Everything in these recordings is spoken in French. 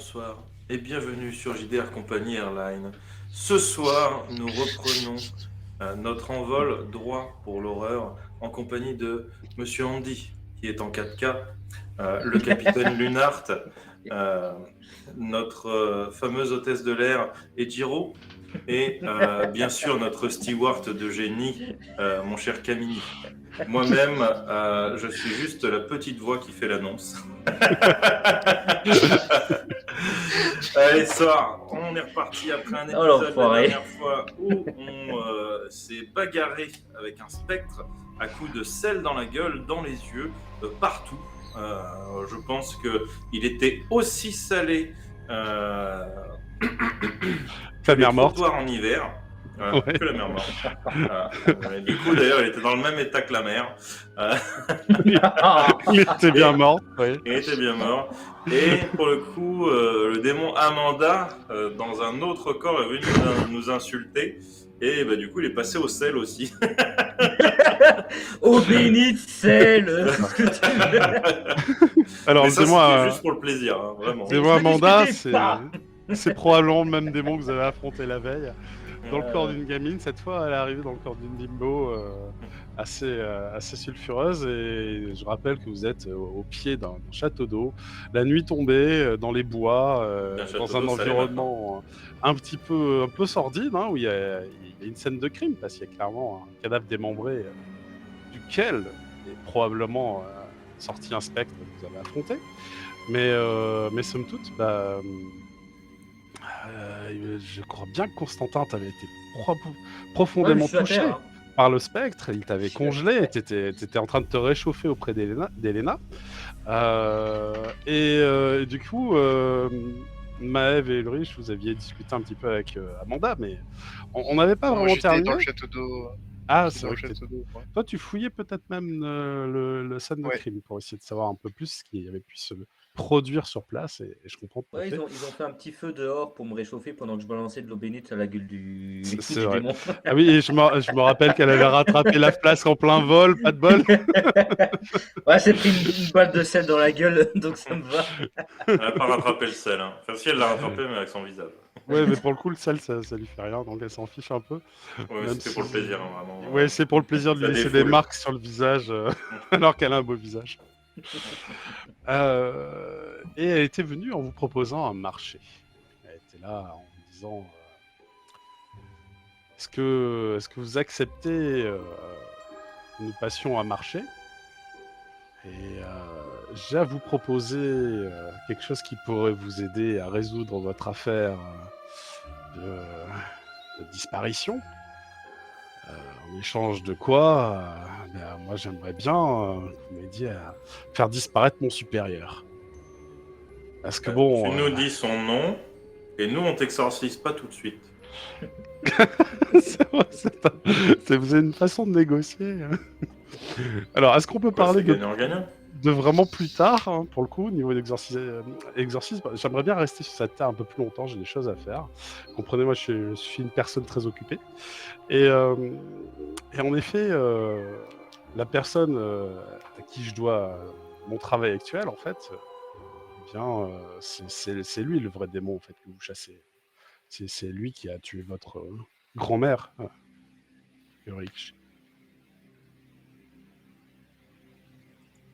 bonsoir et bienvenue sur JDR Company Airlines. Ce soir, nous reprenons notre envol droit pour l'horreur en compagnie de Monsieur Andy, qui est en 4K, le capitaine Lunart, euh, notre fameuse hôtesse de l'air Ejiro, et bien sûr notre steward de génie, mon cher Camini. Moi-même, je suis juste la petite voix qui fait l'annonce. Allez, soir, on est reparti après un Oh, épisode la l'enfoiré. dernière fois où on s'est bagarré avec un spectre à coups de sel dans la gueule, dans les yeux, partout. Je pense qu'il était aussi salé que Ta les mère morte. trottoirs en hiver. Ouais. Que la mer morte. Du coup, d'ailleurs, il était dans le même état que la mer. Il était bien mort. Ouais. Il était bien mort. Et pour le coup, le démon Amanda, dans un autre corps, est venu nous insulter. Et bah, du coup, il est passé au sel aussi. Au béni de sel, c'est ce que tu veux. Alors, Mais ça, dis-moi, c'était juste pour le plaisir, hein, vraiment. dis-moi, Ne Amanda, discutez pas. c'est probablement le même démon que vous avez affronté la veille. Dans le corps Euh, d'une gamine, cette fois, elle est arrivée dans le corps d'une bimbo assez sulfureuse. Et je rappelle que vous êtes au pied d'un château d'eau, la nuit tombée, dans les bois, Un château dans un d'eau, ça l'est environnement un peu sordide, hein, où il y a une scène de crime, parce qu'il y a clairement un cadavre démembré duquel est probablement sorti un spectre que vous avez affronté. Mais somme toute, je crois bien que Constantin t'avait été profondément Ouais, mais je suis à touché terre, hein. par le spectre. Il t'avait Je suis congelé, t'étais en train de te réchauffer auprès d'Elena. Et du coup, Maëv et Ulrich, vous aviez discuté un petit peu avec Amanda, mais on n'avait pas Moi, vraiment j'étais dans terminé. le château d'eau. Ah, J'étais c'est dans vrai le que château d'eau. Ouais. toi, tu fouillais peut-être même le scène de Ouais. crime pour essayer de savoir un peu plus ce qui avait pu se produire sur place, et je comprends tout à Ouais, fait. ils ont fait un petit feu dehors pour me réchauffer pendant que je balançais de l'eau bénite à la gueule du C'est du vrai. démon. Ah oui, et je me rappelle qu'elle avait rattrapé la flasque en plein vol, pas de bol. Ouais, j'ai pris une balle de sel dans la gueule, donc ça me va. Elle n'a pas rattrapé le sel. Hein. Enfin, si, elle l'a rattrapé, mais avec son visage. Ouais, mais pour le coup, le sel, ça lui fait rien, donc elle s'en fiche un peu. Ouais, Même c'était si... pour le plaisir, hein, vraiment. Ouais, c'est pour le plaisir de lui Ça laisser des défoule. marques sur le visage, alors qu'elle a un beau visage. Et elle était venue en vous proposant un marché. Elle était là en vous disant est-ce que vous acceptez que nous passions un marché? Et j'ai à vous proposer quelque chose qui pourrait vous aider à résoudre votre affaire de disparition. En échange de quoi, moi j'aimerais bien que vous m'aidiez à faire disparaître mon supérieur. Parce que bon... Tu nous dis son nom, et nous, on t'exorcise pas tout de suite. c'est vrai, vous avez une façon de négocier. Alors, est-ce qu'on peut Quoi, parler c'est gagnant-gagnant. de vraiment plus tard, hein, pour le coup, au niveau d'exorcisme? J'aimerais bien rester sur cette terre un peu plus longtemps, j'ai des choses à faire. Comprenez, moi je suis une personne très occupée. Et en effet, la personne à qui je dois mon travail actuel, en fait, c'est lui le vrai démon en fait, que vous chassez. C'est lui qui a tué votre grand-mère, Ulrich.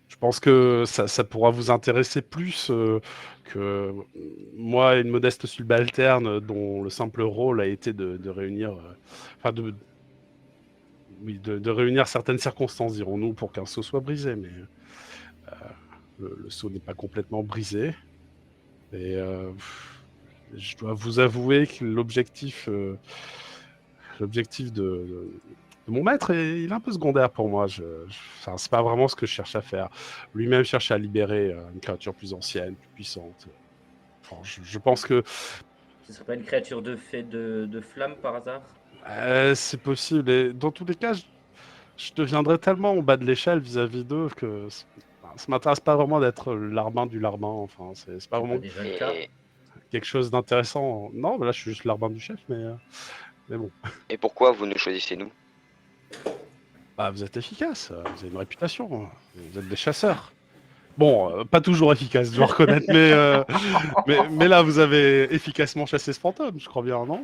Je pense que ça pourra vous intéresser plus que moi, une modeste subalterne dont le simple rôle a été de réunir, de réunir certaines circonstances, dirons-nous, pour qu'un sceau soit brisé. Mais le sceau n'est pas complètement brisé. Et je dois vous avouer que l'objectif de mon maître, il est un peu secondaire pour moi. Enfin, c'est pas vraiment ce que je cherche à faire. Lui-même cherche à libérer une créature plus ancienne, plus puissante. Enfin, je pense que Ce serait pas une créature de flamme par hasard? c'est possible. Et dans tous les cas, je deviendrai tellement au bas de l'échelle vis-à-vis d'eux que ça m'intéresse pas vraiment d'être l'arbin du larbin. Enfin, c'est pas C'est vraiment pas déjà le cas. quelque chose d'intéressant. Non, mais là, je suis juste l'arbin du chef, mais bon. Et pourquoi vous nous choisissez nous? Bah, vous êtes efficace, vous avez une réputation, vous êtes des chasseurs. Bon, pas toujours efficace, je dois reconnaître, mais là, vous avez efficacement chassé ce fantôme, je crois bien, non?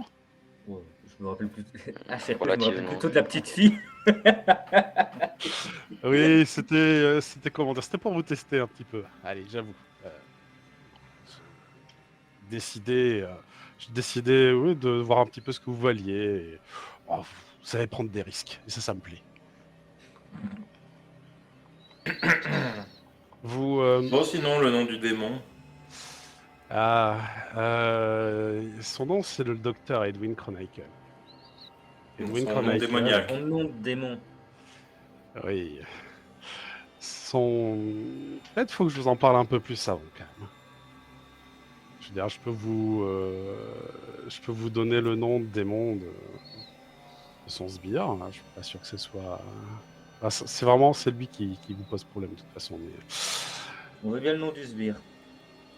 Ouais, je me rappelle plus. À chaque fois, je me rappelle Relativement. plutôt de la petite fille. Oui, c'était comment dire? C'était pour vous tester un petit peu. Allez, j'avoue. J'ai décidé, oui, de voir un petit peu ce que vous valiez. Et, oh, vous savez prendre des risques, et ça me plaît. Vous, Bon, sinon, le nom du démon. son nom, c'est le docteur Edwin Chronicle. Edwin Son nom Chronicle. démoniaque. Son nom de démon. Oui. Peut-être faut que je vous en parle un peu plus avant, quand même. Je veux dire, je peux vous donner le nom de démon de son sbire. Hein. Je suis pas sûr que ce soit. Ah, c'est lui qui vous pose problème de toute façon. Mais... On veut bien le nom du sbire.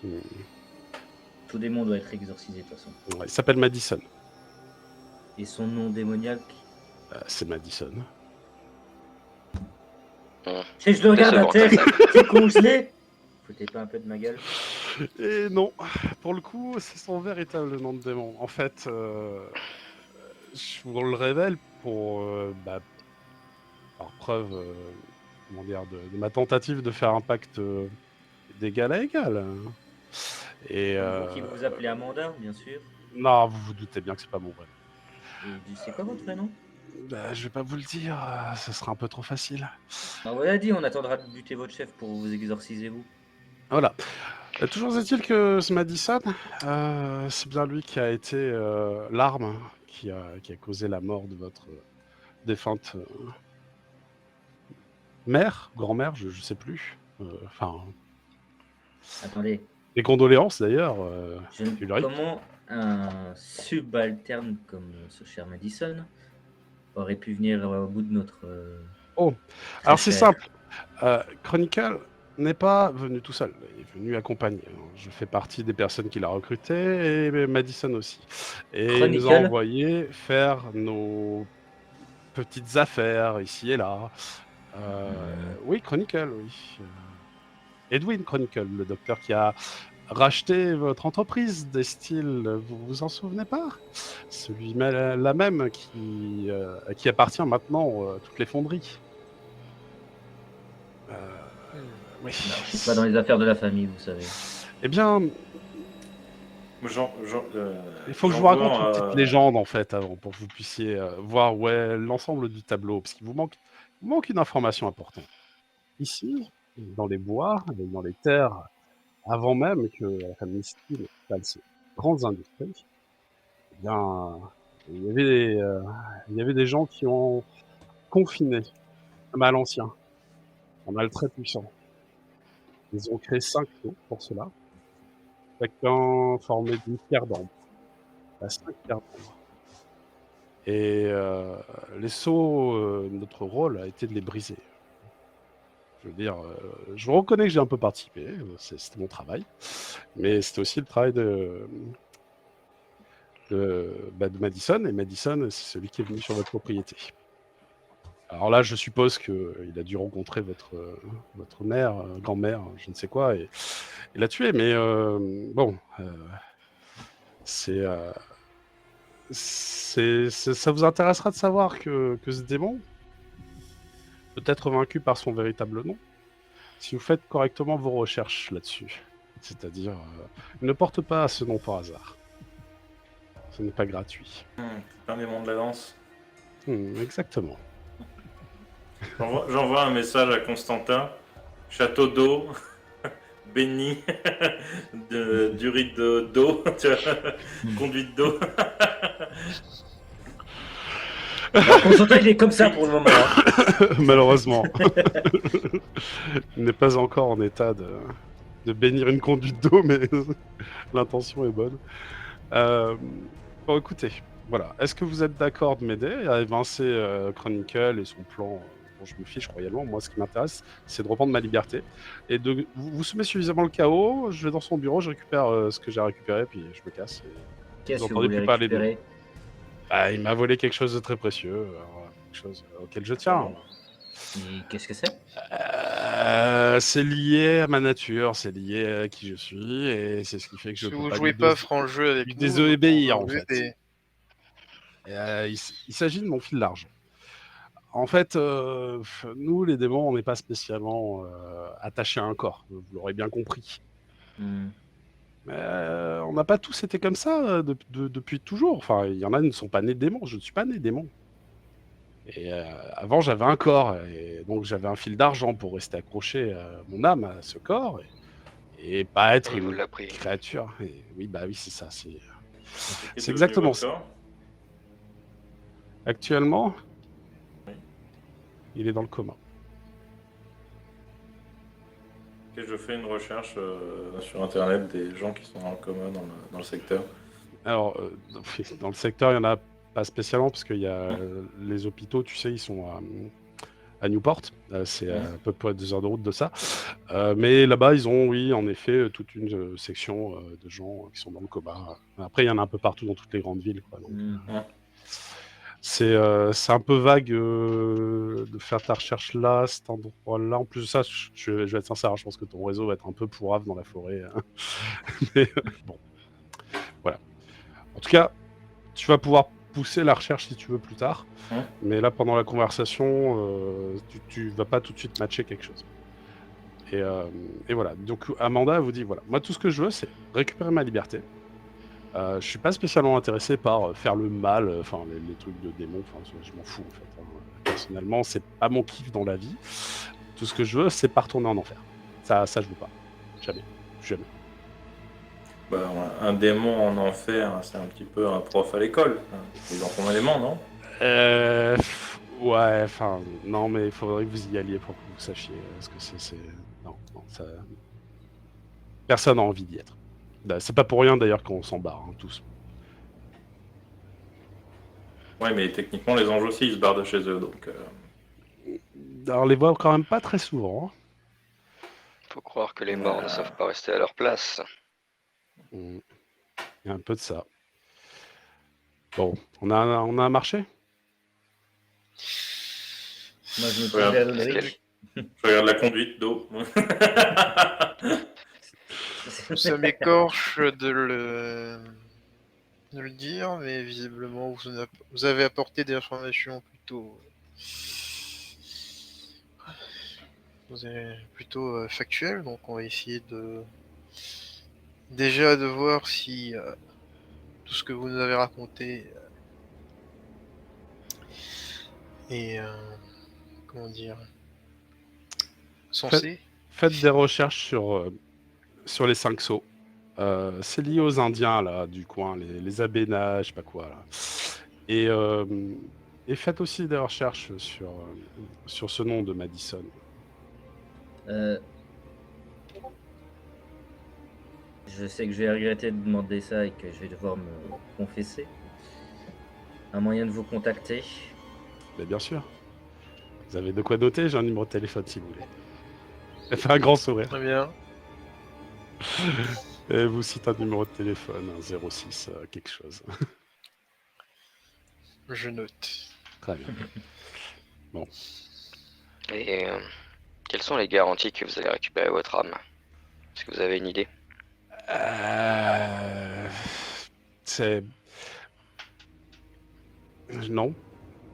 Hmm. Tout démon doit être exorcisé de toute façon. Ouais, il s'appelle Madison. Et son nom démoniaque. C'est Madison. Et je le regarde à Décevant, terre, comme ça. t'es congelé. Foutez pas un peu de ma gueule. Et non, pour le coup, c'est son véritable nom de démon. En fait, je vous le révèle par preuve, comment dire, de ma tentative de faire un pacte d'égal à égal. Et Vous qui vous appelez Amanda, bien sûr. non, vous vous doutez bien que c'est pas mon vrai. Et c'est quoi votre prénom? Je vais pas vous le dire, ce sera un peu trop facile. On vous l'a dit, on attendra de buter votre chef pour vous exorciser vous. Voilà. Toujours est-il que ce Madison, c'est bien lui qui a été l'arme qui a causé la mort de votre défunte mère, grand-mère, je sais plus. Enfin, Attendez, les condoléances d'ailleurs. Ulrich. comment un subalterne comme ce cher Madison aurait pu venir au bout de notre... Alors c'est cher. simple. Chronicle n'est pas venu tout seul, il est venu accompagné. Je fais partie des personnes qu'il a recrutées et Madison aussi. Et il nous a Chronicle. envoyé faire nos petites affaires ici et là. Oui, Chronicle, oui. Edwin Chronicle, le docteur qui a racheté votre entreprise des styles, vous vous en souvenez pas? Celui-là même qui appartient maintenant à toutes les fonderies. Oui. Non, je suis pas dans les affaires de la famille, vous savez. Eh bien, il faut que je vous raconte une petite légende en fait avant pour que vous puissiez voir l'ensemble du tableau, parce qu'il vous manque une information importante. Ici, dans les bois, et dans les terres, avant même que la famille Steele installe ses grandes industries, eh bien, il y avait des gens qui ont confiné un mal ancien, un mal très puissant. Ils ont créé 5 seaux pour cela, chacun formé d'une pierre d'ambre. À 5 pierres d'ambre. Et les seaux, notre rôle a été de les briser. Je veux dire, je reconnais que j'ai un peu participé, c'était mon travail, mais c'était aussi le travail de Madison, et Madison, c'est celui qui est venu sur votre propriété. Alors là, je suppose qu'il a dû rencontrer votre mère, grand-mère, je ne sais quoi, et l'a tué, mais bon, ça vous intéressera de savoir que ce démon peut être vaincu par son véritable nom si vous faites correctement vos recherches là-dessus. C'est-à-dire, il ne porte pas ce nom par hasard. Ce n'est pas gratuit. C'est un démon de la danse. Exactement. J'envoie un message à Constantin. Château d'eau, béni, durite d'eau, conduite d'eau. Constantin, il est comme ça pour le moment. Hein. Malheureusement. Il n'est pas encore en état de bénir une conduite d'eau, mais l'intention est bonne. Bon, écoutez, voilà. Est-ce que vous êtes d'accord de m'aider à évincer Chronicle et son plan dont je me fiche royalement? Moi, ce qui m'intéresse, c'est de reprendre ma liberté. Et vous semez suffisamment le chaos, je vais dans son bureau, je récupère ce que j'ai récupéré, puis je me casse. Qu'est-ce que vous entendez voulez plus parler de récupérer? Il m'a volé quelque chose de très précieux, quelque chose auquel je tiens. Et qu'est-ce que c'est? C'est lié à ma nature, c'est lié à qui je suis, et c'est ce qui fait que je Si peux vous pas jouez pas franc jeu avec lui nous, désobéir, vous en pouvez fait. des- Il s'agit de mon fil d'argent. En fait, nous, les démons, on n'est pas spécialement attachés à un corps, vous l'aurez bien compris. Hmm. On n'a pas tous été comme ça depuis toujours. Enfin, il y en a qui ne sont pas nés démons. Je ne suis pas né démon. Et avant, j'avais un corps. Et donc, j'avais un fil d'argent pour rester accroché mon âme à ce corps. Et pas être Et vous une l'a pris. créature. Et oui, bah oui, c'est ça. C'est C'est exactement ça. Actuellement, Oui. il est dans le coma. Ok, je fais une recherche sur internet des gens qui sont dans le coma dans le secteur. Alors, dans le secteur, il n'y en a pas spécialement, parce qu'il y a les hôpitaux, tu sais, ils sont à Newport. C'est à peu près 2 heures de route de ça. Mais là-bas, ils ont, oui, en effet, toute une section de gens qui sont dans le coma. Après, il y en a un peu partout dans toutes les grandes villes, quoi. Donc, c'est un peu vague de faire ta recherche là, cet endroit-là. En plus de ça, je vais être sincère, je pense que ton réseau va être un peu pourrave dans la forêt. Hein. Mais bon, voilà. En tout cas, tu vas pouvoir pousser la recherche si tu veux plus tard. Mais là, pendant la conversation, tu vas pas tout de suite matcher quelque chose. Et voilà. Donc Amanda vous dit, voilà, moi tout ce que je veux, c'est récupérer ma liberté. Je suis pas spécialement intéressé par faire le mal, enfin les trucs de démons, je m'en fous en fait. Hein. Personnellement, c'est pas mon kiff dans la vie. Tout ce que je veux, c'est pas retourner en enfer. Ça je veux pas. Jamais. Jamais. Bah, un démon en enfer, c'est un petit peu un prof à l'école. C'est dans ton élément, non? Ouais, enfin, non, mais il faudrait que vous y alliez pour que vous sachiez ce que c'est. Non, ça. Personne n'a envie d'y être. C'est pas pour rien d'ailleurs qu'on s'en barre, hein, tous. Ouais, mais techniquement, les anges aussi, ils se barrent de chez eux, donc... Alors, on les voit quand même pas très souvent. Faut croire que les morts ne savent pas rester à leur place. Il y a un peu de ça. Bon, on a un marché? Moi, je me Ouais, tourne vers est-ce Ulrich. Je regarde la conduite d'eau. Ça m'écorche de le dire, mais visiblement vous avez apporté des informations plutôt factuelles, donc on va essayer déjà de voir si tout ce que vous nous avez raconté est comment dire sensé. Faites des recherches sur les 5 sceaux. C'est lié aux Indiens là du coin, les Abénas, je sais pas quoi là. Et faites aussi des recherches sur ce nom de Madison. Je sais que je vais regretter de demander ça et que je vais devoir me confesser. Un moyen de vous contacter? Mais bien sûr. Vous avez de quoi noter, j'ai un numéro de téléphone si vous voulez. Elle fait un grand sourire. Très bien. Et vous cite un numéro de téléphone, un 06 quelque chose. Je note. Très bien. Et quelles sont les garanties que vous allez récupérer votre âme? Est-ce que vous avez une idée? C'est... Non.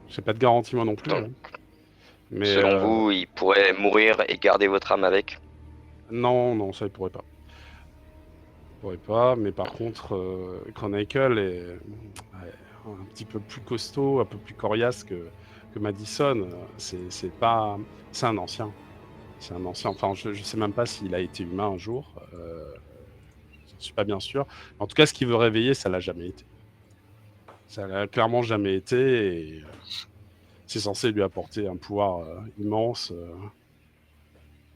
J'ai pas de garantie moi non plus. Donc, hein. Mais, selon vous, il pourrait mourir et garder votre âme avec? Non, ça il pourrait pas. Il pourrait pas, mais par contre, Chronicle est un petit peu plus costaud, un peu plus coriace que Madison. C'est pas... C'est un ancien. C'est un ancien. Enfin, je sais même pas s'il a été humain un jour. Je suis pas bien sûr. En tout cas, ce qu'il veut réveiller, ça l'a jamais été. Ça l'a clairement jamais été. Et c'est censé lui apporter un pouvoir immense.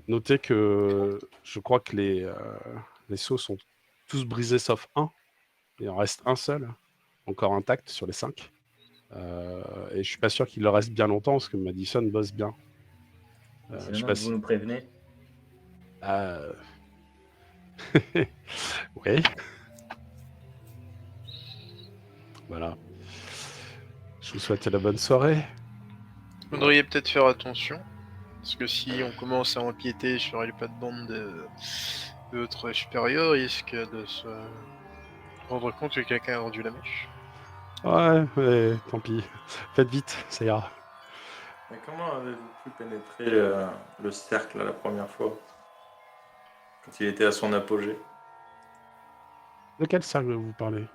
Notez que je crois que les sceaux sont tous brisés sauf un. Il en reste un seul, encore intact sur les 5. Et je suis pas sûr qu'il le reste bien longtemps parce que Madison bosse bien. C'est je sais maintenant pas que vous nous prévenez. Oui. Voilà. Je vous souhaite la bonne soirée. Vous devriez peut-être faire attention. Parce que si on commence à empiéter sur les plates-bandes de votre supérieur, il risque de se rendre compte que quelqu'un a rendu la mèche. Ouais, tant pis. Faites vite, ça ira. Mais comment avez-vous pu pénétrer le cercle la première fois? Quand il était à son apogée? De quel cercle vous parlez?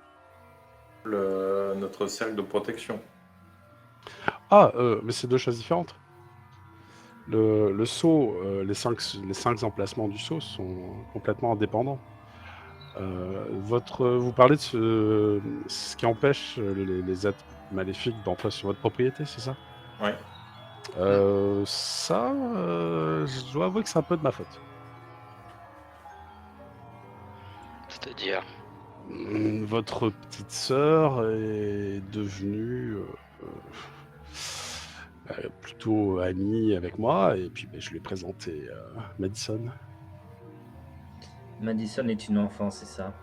Notre cercle de protection. Ah, mais c'est deux choses différentes. Le saut, les cinq emplacements du saut sont complètement indépendants. Vous parlez de ce qui empêche les êtres maléfiques d'entrer sur votre propriété, c'est ça? Ouais. Ça, je dois avouer que c'est un peu de ma faute. C'est-à-dire, Votre petite sœur est devenue plutôt amie avec moi, et puis je lui ai présenté Madison. Madison est une enfant, c'est ça?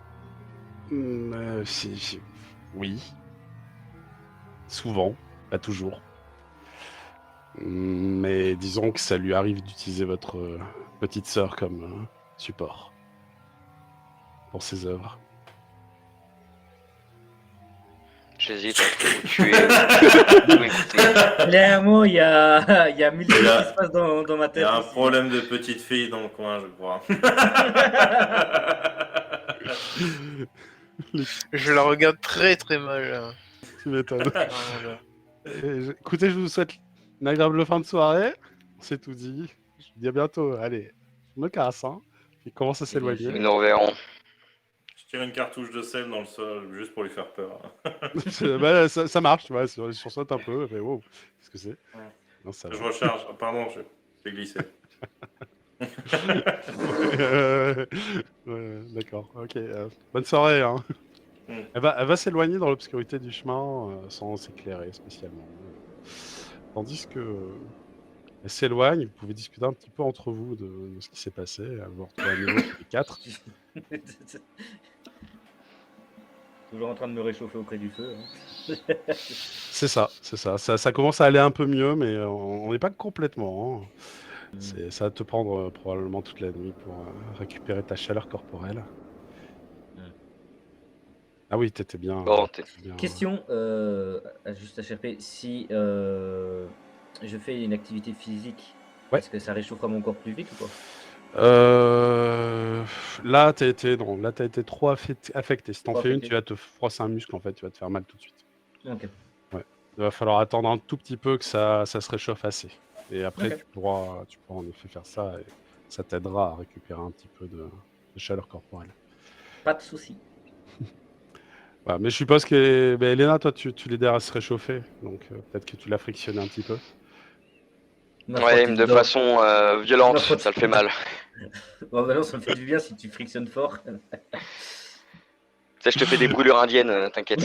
Oui. Souvent, pas toujours. Mais disons que ça lui arrive d'utiliser votre petite sœur comme support pour ses œuvres. j'hésite entre vous tuer ou vous écouter. Clairement, il y a mille choses Il y a- qui se passent dans ma Il y tête. a un ici. problème de petite fille dans le coin, je crois. Je la regarde très très mal. Hein. Tu m'étonnes. Voilà. Écoutez, je vous souhaite une agréable fin de soirée. C'est tout dit. Je vous dis à bientôt. Allez, je me casse. Hein. Il commence à s'éloigner. Nous reverrons. Je tire une cartouche de sel dans le sol juste pour lui faire peur. Bah, ça marche, tu vois. Je sursaute un peu. Mais wow, qu'est-ce que c'est? Non, ça Je va. recharge. Pardon, j'ai glissé. D'accord, ok. Bonne soirée. Hein. Mm. Elle va s'éloigner dans l'obscurité du chemin sans s'éclairer spécialement. Tandis que elle s'éloigne, vous pouvez discuter un petit peu entre vous de ce qui s'est passé. Vous retrouvez à nouveau tous les quatre. Toujours en train de me réchauffer auprès du feu. Hein. C'est ça. Ça commence à aller un peu mieux, mais on n'est pas complètement. Hein. Ça va te prendre probablement toute la nuit pour récupérer ta chaleur corporelle. Ah oui, t'étais bien. Bon, bien Question, juste à HRP, si je fais une activité physique, Ouais. est-ce que ça réchauffera mon corps plus vite ou pas? Là, t'as été trop affecté. Si t'en Trop fais une, affecté. tu vas te froisser un muscle, en fait, tu vas te faire mal tout de suite. Ok. Il va falloir attendre un tout petit peu que ça se réchauffe assez. Et après, Ok. tu pourras en effet faire ça, et ça t'aidera à récupérer un petit peu de chaleur corporelle. Pas de souci. Voilà, mais je suppose que Elena, toi, tu l'aideras à se réchauffer, donc peut-être que tu l'as frictionné un petit peu. Ma foi, ouais, tu de dors. façon violente, Ma faute. ça le fait mal. Bon, bah non, ça me fait du bien si tu frictionnes fort. Tu sais, je te fais des brûlures indiennes, t'inquiète.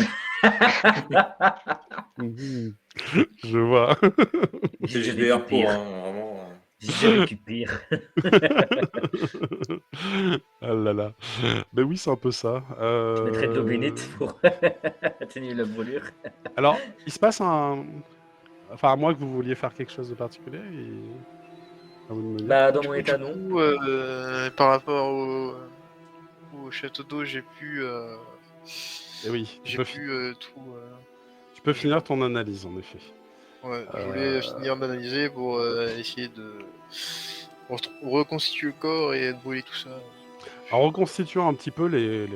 Je vois. J'ai C'est déjà JDR vécu pour, pire. hein, vraiment. J'ai déjà vécu pire. Ah là là. Ben oui, c'est un peu ça. Je mettrais de l'eau bénite pour atténuer la brûlure. Alors, il se passe un... Enfin, à moins que vous vouliez faire quelque chose de particulier. À vous de me dire. Bah, dans Du mon coup, état, non. par rapport au château d'eau, j'ai pu, Eh oui, j'ai pu tout. tu peux finir ton analyse, en effet. Ouais, je voulais finir d'analyser pour essayer de reconstituer le corps et de brûler tout ça. En reconstituant un petit peu les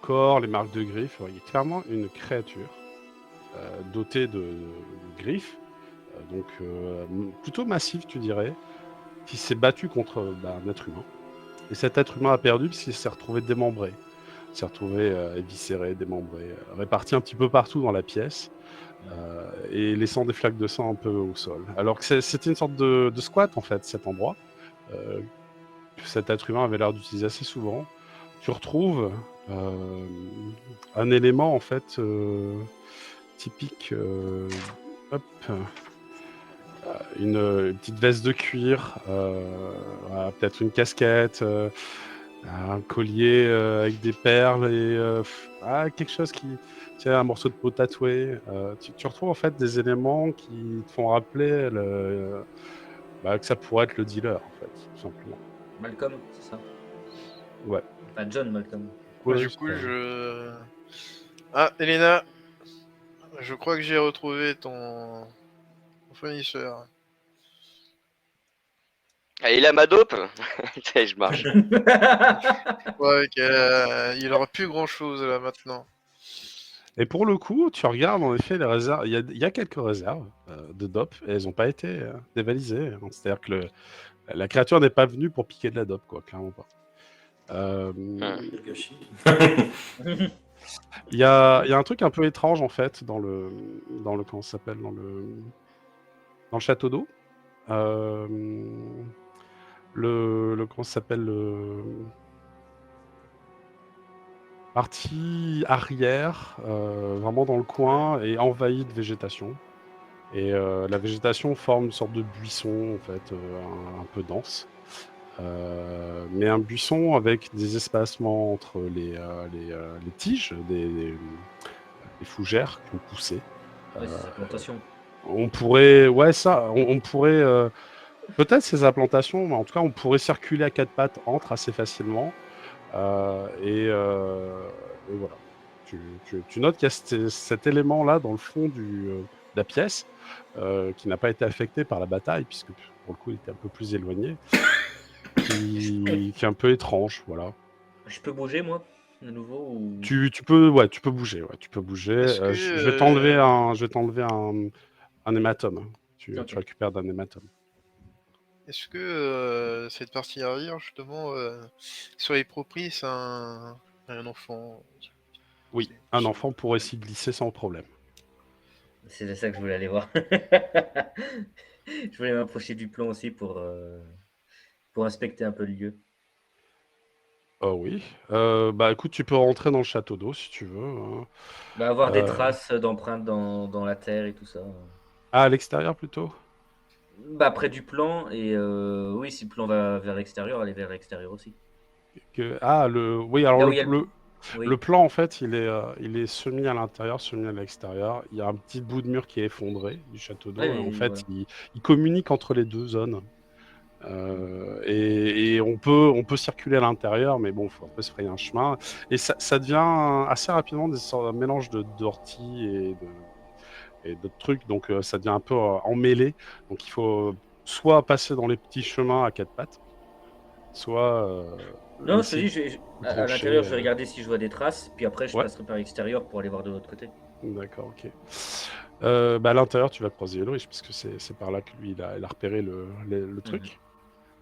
corps, les marques de griffes, il y a clairement une créature dotée de griffes, donc plutôt massive, tu dirais, qui s'est battue contre un être humain. Et cet être humain a perdu puisqu'il s'est retrouvé démembré. Il s'est retrouvé éviscéré, démembré, réparti un petit peu partout dans la pièce, et laissant des flaques de sang un peu au sol. Alors que c'était une sorte de squat, en fait, cet endroit. Cet être humain avait l'air d'utiliser assez souvent. Tu retrouves un élément, en fait, typique. Une petite veste de cuir, voilà, peut-être une casquette, un collier avec des perles et quelque chose qui... Tu sais, un morceau de peau tatoué. Tu retrouves en fait des éléments qui te font rappeler que ça pourrait être le dealer, en fait, tout simplement. Malcolm, c'est ça? Ouais. Enfin, John Malcolm. Bah, Ouais, du c'est coup, ça. Ah, Elena, je crois que j'ai retrouvé ton fournisseur. Ah, il a ma dope. Ça y est, je marche. Ouais, il aura plus grand chose là maintenant. Et pour le coup, tu regardes en effet les réserves. Il y a quelques réserves de DOP et elles n'ont pas été dévalisées, hein. C'est-à-dire que la créature n'est pas venue pour piquer de la DOP, quoi, clairement pas. Quel gâchis. Il y a un truc un peu étrange en fait dans le comment ça s'appelle dans le château d'eau. Comment ça s'appelle partie arrière, vraiment dans le coin, est envahie de végétation. Et la végétation forme une sorte de buisson, en fait, un peu dense. Mais un buisson avec des espacements entre les tiges, des fougères qui ont poussé. Ouais, c'est sa plantation. On pourrait, ouais, ça, on pourrait, peut-être ces implantations, mais en tout cas, on pourrait circuler à quatre pattes entre assez facilement. Et voilà. Tu notes qu'il y a cet élément-là dans le fond de la pièce qui n'a pas été affecté par la bataille, puisque pour le coup, il était un peu plus éloigné, qui est un peu étrange, voilà. Je peux bouger, moi, de nouveau ou... Tu peux, ouais, tu peux bouger, ouais, tu peux bouger. Est-ce que Je vais t'enlever un hématome. Tu Ok. récupères d'un hématome. est-ce que cette partie arrière justement sur les proprices un enfant? Oui, un enfant pourrait s'y glisser sans problème. C'est de ça que je voulais aller voir. Je voulais m'approcher du plan aussi pour inspecter un peu le lieu. Oh oui. Bah écoute, tu peux rentrer dans le château d'eau si tu veux, hein. Bah, avoir des Euh, traces d'empreintes dans la terre et tout ça. Ah, à l'extérieur plutôt? Bah, près du plan, et oui, si le plan va vers l'extérieur, aller vers l'extérieur aussi. Oui, alors Là où il y a le... le Oui, plan, en fait, il est semi à l'intérieur, semi à l'extérieur. Il y a un petit bout de mur qui est effondré du château d'eau. Et en ouais, fait, voilà. il communique entre les deux zones. Et on peut circuler à l'intérieur, mais bon, il faut un peu se frayer un chemin. Et ça devient assez rapidement un mélange d'orties et d'autres trucs. Donc, ça devient un peu emmêlé. Donc, il faut soit passer dans les petits chemins à quatre pattes, soit Non, je te essayer dis, de à l'intérieur, trancher. je vais regarder si je vois des traces, puis après, je Ouais, passerai par l'extérieur pour aller voir de l'autre côté. d'accord, ok. À l'intérieur, tu vas croiser Ulrich, parce que c'est par là que lui, il a repéré le Mhm. truc.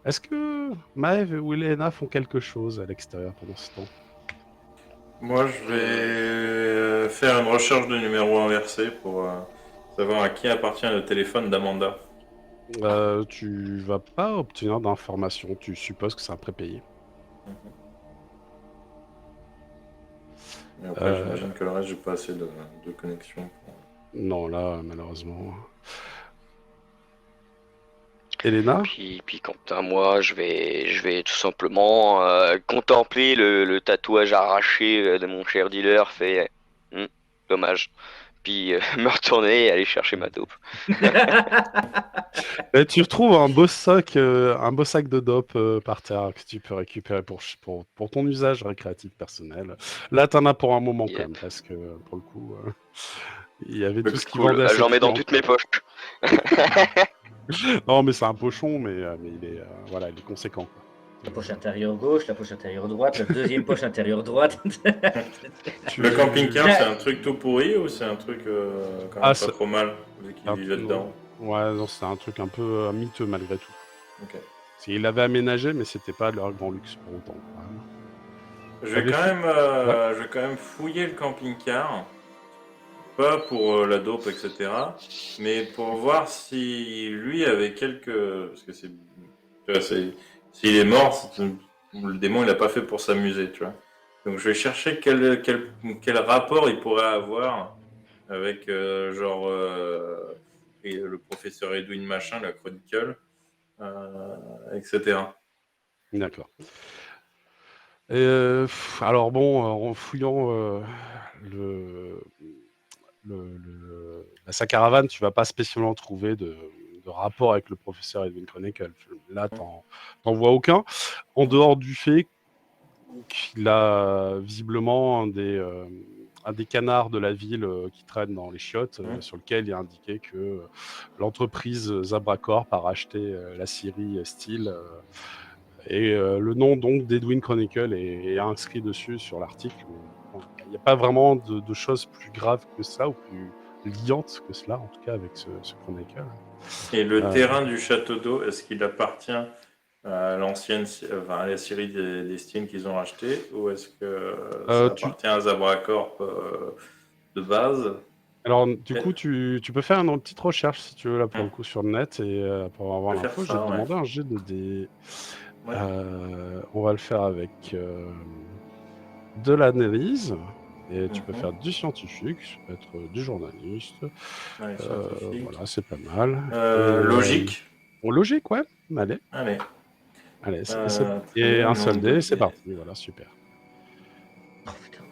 Est-ce que Maëv ou Elena font quelque chose à l'extérieur pendant ce temps? Moi, je vais faire une recherche de numéro inversé pour savoir à qui appartient le téléphone d'Amanda. Tu vas pas obtenir d'informations, tu supposes que c'est un prépayé. Et après, Euh, j'imagine que le reste, j'ai pas assez de connexion. non, là, malheureusement. Elena? Puis quant à moi, je vais tout simplement contempler le tatouage arraché de mon cher dealer. Fait, dommage. Puis me retourner et aller chercher ma taupe. Et tu retrouves un beau sac de dope par terre que tu peux récupérer pour ton usage récréatif personnel. Là, t'en as pour un moment quand Yep. même, parce que pour le coup, il y avait tout ce qui Cool, vendait à ses j'en mets dans clients, toutes quoi. mes poches. Non, mais c'est un pochon, mais il est, voilà, il est conséquent, quoi. La poche intérieure gauche, la poche intérieure droite, la deuxième poche intérieure droite. Le camping-car, c'est Là- un truc tout pourri ou c'est un truc quand Ah, même pas trop mal, vu qu'il vivait non. dedans? Ouais, non, c'est un truc un peu miteux malgré tout. Ok. Il l'avait aménagé, mais c'était pas leur grand luxe pour autant, quand même. T'avais Ouais. Je vais quand même fouiller le camping-car, pas pour la dope, etc., mais pour voir si lui avait quelques... Parce que c'est... tu vois, s'il est mort, le démon, il a pas fait pour s'amuser, tu vois. Donc je vais chercher quel rapport il pourrait avoir avec, et le professeur Edwin Machin, la Chronicle, etc. D'accord. Alors bon, en fouillant sa caravane, tu vas pas spécialement trouver de de rapport avec le professeur Edwin Chronicle. Là, t'en vois aucun, en dehors du fait qu'il a visiblement un des canards de la ville qui traîne dans les chiottes, sur lequel il est indiqué que l'entreprise Zabracorp a racheté la Syrie Steel. Et le nom donc d'Edwin Chronicle est inscrit dessus sur l'article. Il n'y a pas vraiment de choses plus graves que ça, ou plus liantes que cela, en tout cas avec ce Chronicle. Et le terrain du château d'eau, est-ce qu'il appartient à à la Syrie des Steam qu'ils ont acheté, ou est-ce que ça appartient à Zabracorp de base? Alors, du coup, tu peux faire une petite recherche, si tu veux, là, pour le coup, sur le net, et pour avoir l'info, je vais te demander un jet de dés. Ouais. On va le faire avec de l'analyse, et tu peux faire du scientifique, ça peut être du journaliste. Ouais, scientifique. Voilà, c'est pas mal. Logique. Logique, ouais. Allez, et un seul dé, c'est parti. Voilà, super. Oh putain.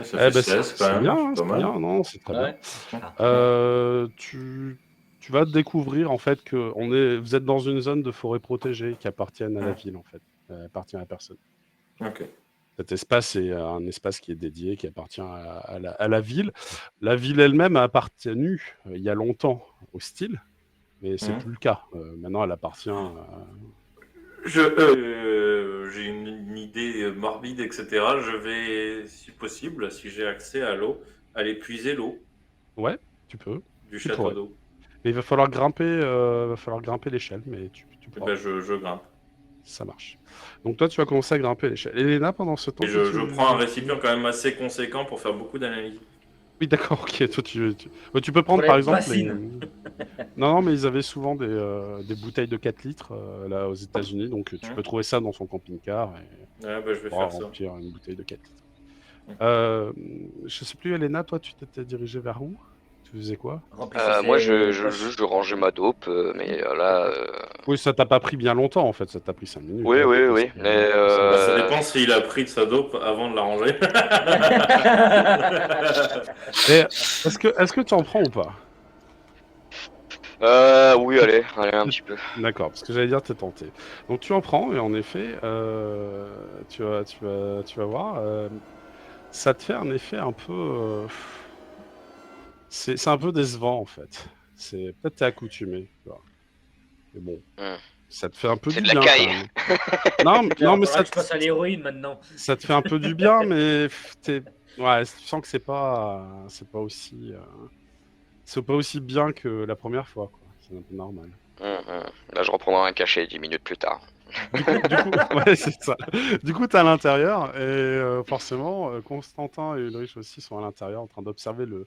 Ça fait 16 quand c'est même. bien, C'est pas mal. bien, non, c'est très Ouais. bien. Tu vas découvrir en fait que vous êtes dans une zone de forêt protégée qui appartient à la ville, en fait, appartient à personne. Ok. Cet espace est un espace qui est dédié, qui appartient à la ville. La ville elle-même a appartenu il y a longtemps au style, mais c'est plus le cas. Maintenant, elle appartient. J'ai une idée morbide, etc. Je vais, si possible, si j'ai accès à l'eau, aller puiser l'eau. Ouais, tu peux. Du château d'eau. Mais il va falloir grimper l'échelle, mais tu pourras. Ben je grimpe. Ça marche. Donc toi, tu vas commencer à grimper l'échelle. Elena, pendant ce temps... Et je prends un récipient quand même assez conséquent pour faire beaucoup d'analyses. Oui, d'accord, ok. Toi, tu peux prendre, par exemple... Non, mais ils avaient souvent des bouteilles de 4 litres là aux États-Unis, donc tu peux trouver ça dans son camping-car. Et je vais faire ça. Remplir une bouteille de 4 litres. Je sais plus, Elena, toi, tu t'étais dirigée vers où? Tu faisais quoi? Moi, je rangeais ma dope, mais là... Oui, ça t'a pas pris bien longtemps, en fait. Ça t'a pris 5 minutes. Oui. Mais ça dépend s'il a pris de sa dope avant de la ranger. Est-ce que tu en prends ou pas? Oui, allez, un petit peu. D'accord, parce que j'allais dire t'es tenté. Donc tu en prends, et en effet, tu vas voir, ça te fait un effet un peu... c'est un peu décevant, en fait. Peut-être t'es accoutumé, tu vois. Mais bon, ça te fait un peu du bien. C'est de la caille. Non, mais ça je passe à l'héroïne maintenant. Ça te fait un peu du bien, mais ouais, tu sens que c'est pas aussi... c'est pas aussi bien que la première fois, quoi. C'est un peu normal. Là, je reprendrai un cachet 10 minutes plus tard. Du coup, ouais, c'est ça. Du coup, t'es à l'intérieur, et forcément, Constantin et Ulrich aussi sont à l'intérieur en train d'observer le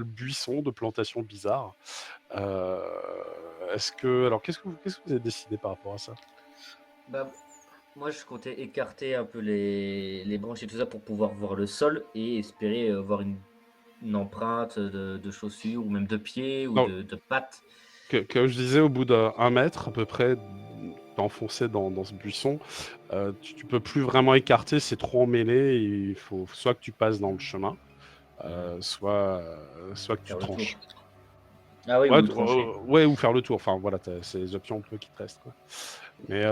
buisson de plantations bizarres. Qu'est-ce que vous avez décidé par rapport à ça? Moi, je comptais écarter un peu les branches et tout ça pour pouvoir voir le sol et espérer voir une empreinte de chaussures ou même de pieds ou de pattes. Que je disais, au bout d'1 mètre à peu près, enfoncé dans ce buisson, tu peux plus vraiment écarter, c'est trop emmêlé, et il faut soit que tu passes dans le chemin, soit que tu tranches. Ah oui, ou faire le tour. Enfin voilà, c'est les options un peu qui te restent, quoi. Mais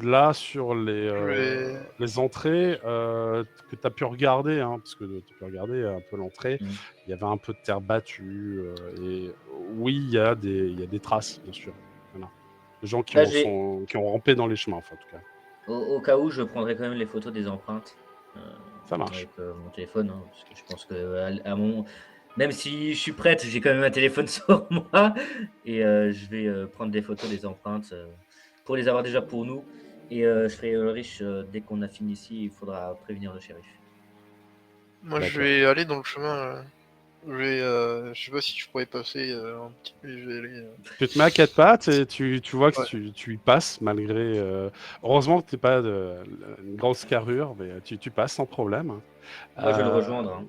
là, sur les entrées que tu as pu regarder, parce que tu as pu regarder un peu l'entrée, il y avait un peu de terre battue, et oui, il y a des traces, bien sûr. Voilà. De gens qui ont rampé dans les chemins, enfin, en tout cas. Au cas où, je prendrai quand même les photos des empreintes. Ça marche. Avec mon téléphone, parce que je pense que même si je suis prête, j'ai quand même un téléphone sur moi, et je vais prendre des photos des empreintes pour les avoir déjà pour nous, et je ferai Ulrich dès qu'on a fini ici. Il faudra prévenir le shérif. Moi, je vais aller dans le chemin. Je sais pas si je pourrais passer un petit peu. Je vais aller. Tu te mets à 4 pattes, et tu vois que tu y passes malgré. Heureusement que tu n'es pas une grosse carrure, mais tu passes sans problème. Moi, je vais le rejoindre.